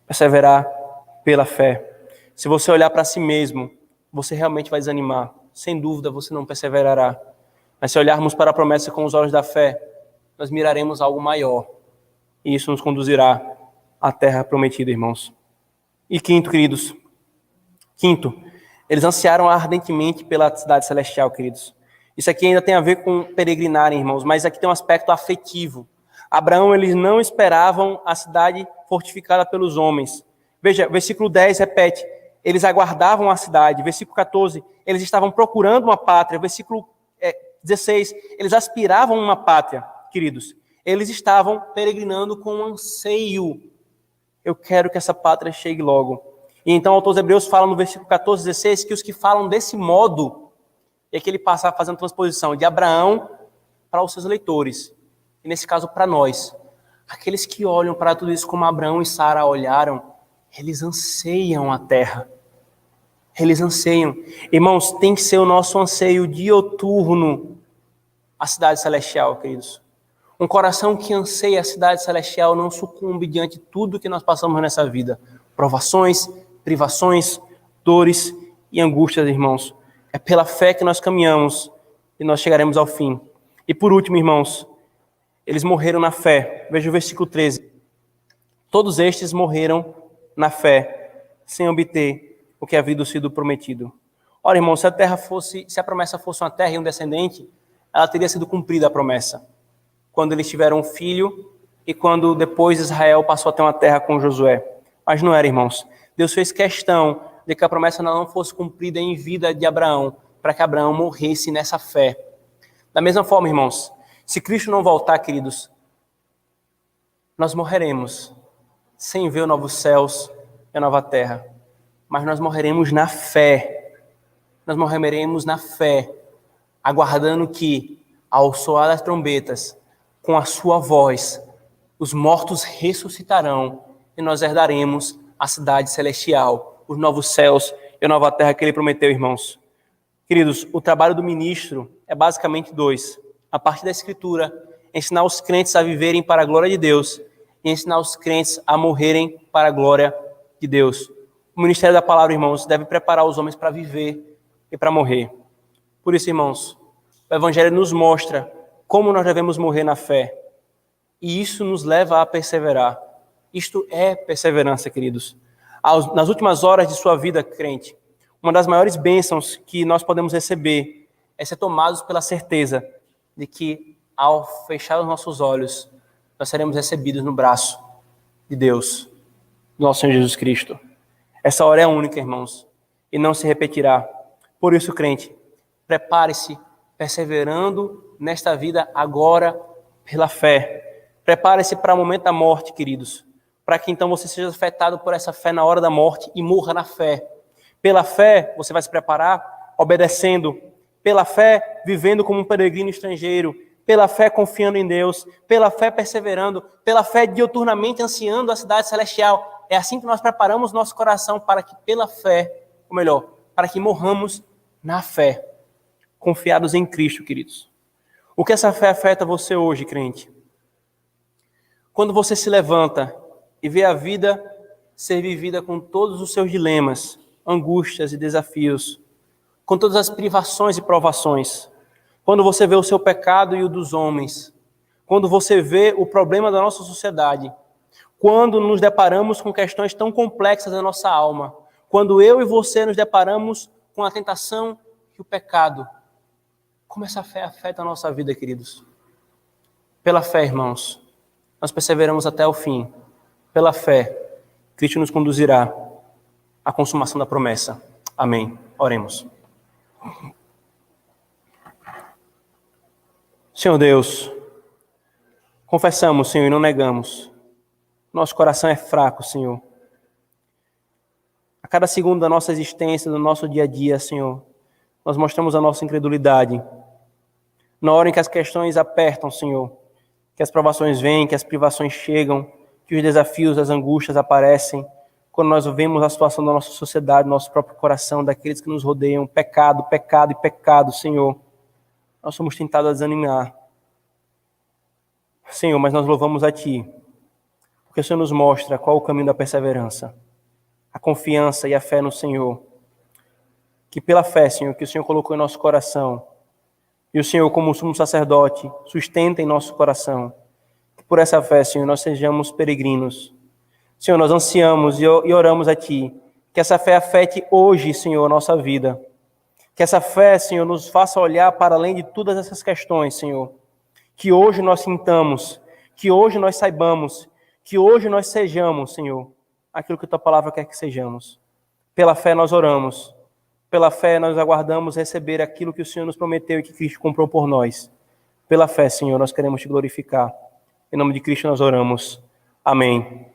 A: Perseverar pela fé. Se você olhar para si mesmo, você realmente vai desanimar. Sem dúvida, você não perseverará. Mas se olharmos para a promessa com os olhos da fé, nós miraremos algo maior. E isso nos conduzirá à terra prometida, irmãos. E quinto, queridos. Eles ansiaram ardentemente pela cidade celestial, queridos. Isso aqui ainda tem a ver com peregrinarem, irmãos, mas aqui tem um aspecto afetivo. Abraão, eles não esperavam a cidade fortificada pelos homens. Veja, versículo 10 repete: eles aguardavam a cidade. Versículo 14, eles estavam procurando uma pátria. Versículo 16, eles aspiravam uma pátria, queridos. Eles estavam peregrinando com um anseio. Eu quero que essa pátria chegue logo. E então o autor dos Hebreus fala no versículo 14, 16, que os que falam desse modo, é que ele passa fazendo transposição de Abraão para os seus leitores, e nesse caso para nós. Aqueles que olham para tudo isso como Abraão e Sara olharam, eles anseiam a terra. Eles anseiam. Irmãos, tem que ser o nosso anseio dioturno a cidade celestial, queridos. Um coração que anseia a cidade celestial não sucumbe diante de tudo que nós passamos nessa vida. Provações, privações, dores e angústias, irmãos. É pela fé que nós caminhamos e nós chegaremos ao fim. E por último, irmãos, eles morreram na fé. Veja o versículo 13. Todos estes morreram na fé, sem obter o que havia sido prometido. Ora, irmão, se a promessa fosse uma terra e um descendente, ela teria sido cumprida a promessa. Quando eles tiveram um filho e quando depois Israel passou a ter uma terra com Josué. Mas não era, irmãos. Deus fez questão de que a promessa não fosse cumprida em vida de Abraão, para que Abraão morresse nessa fé. Da mesma forma, irmãos, se Cristo não voltar, queridos, nós morreremos sem ver os novos céus e a nova terra. Mas nós morreremos na fé. Nós morreremos na fé, aguardando que, ao soar das trombetas, com a sua voz, os mortos ressuscitarão e nós herdaremos a cidade celestial, os novos céus e a nova terra que ele prometeu, irmãos. Queridos, o trabalho do ministro é basicamente dois. A partir da Escritura, ensinar os crentes a viverem para a glória de Deus e ensinar os crentes a morrerem para a glória de Deus. O ministério da palavra, irmãos, deve preparar os homens para viver e para morrer. Por isso, irmãos, o Evangelho nos mostra como nós devemos morrer na fé. E isso nos leva a perseverar. Isto é perseverança, queridos. Nas últimas horas de sua vida, crente, uma das maiores bênçãos que nós podemos receber é ser tomados pela certeza de que, ao fechar os nossos olhos, nós seremos recebidos no braço de Deus, do nosso Senhor Jesus Cristo. Essa hora é única, irmãos, e não se repetirá. Por isso, crente, prepare-se, perseverando nesta vida agora pela fé. Prepare-se para o momento da morte, queridos, para que então você seja afetado por essa fé na hora da morte e morra na fé. Pela fé, você vai se preparar obedecendo. Pela fé, vivendo como um peregrino estrangeiro. Pela fé, confiando em Deus. Pela fé, perseverando. Pela fé, diuturnamente ansiando a cidade celestial. É assim que nós preparamos nosso coração para que pela fé, ou melhor, para que morramos na fé, confiados em Cristo, queridos. O que essa fé afeta você hoje, crente? Quando você se levanta e vê a vida ser vivida com todos os seus dilemas, angústias e desafios, com todas as privações e provações, quando você vê o seu pecado e o dos homens, quando você vê o problema da nossa sociedade, quando nos deparamos com questões tão complexas da nossa alma, quando eu e você nos deparamos com a tentação e o pecado, como essa fé afeta a nossa vida, queridos? Pela fé, irmãos, nós perseveramos até o fim. Pela fé, Cristo nos conduzirá à consumação da promessa. Amém. Oremos. Senhor Deus, confessamos, Senhor, e não negamos. Nosso coração é fraco, Senhor. A cada segundo da nossa existência, do nosso dia a dia, Senhor, nós mostramos a nossa incredulidade. Na hora em que as questões apertam, Senhor, que as provações vêm, que as privações chegam, que os desafios, as angústias aparecem, quando nós vemos a situação da nossa sociedade, do nosso próprio coração, daqueles que nos rodeiam, pecado, pecado e pecado, Senhor, nós somos tentados a desanimar. Senhor, mas nós louvamos a Ti, porque o Senhor nos mostra qual é o caminho da perseverança, a confiança e a fé no Senhor. Que pela fé, Senhor, que o Senhor colocou em nosso coração, e o Senhor, como sumo sacerdote, sustenta em nosso coração, que por essa fé, Senhor, nós sejamos peregrinos. Senhor, nós ansiamos e oramos a Ti, que essa fé afete hoje, Senhor, a nossa vida. Que essa fé, Senhor, nos faça olhar para além de todas essas questões, Senhor. Que hoje nós sintamos, que hoje nós saibamos, que hoje nós sejamos, Senhor, aquilo que Tua palavra quer que sejamos. Pela fé nós oramos. Pela fé nós aguardamos receber aquilo que o Senhor nos prometeu e que Cristo comprou por nós. Pela fé, Senhor, nós queremos Te glorificar. Em nome de Cristo nós oramos. Amém.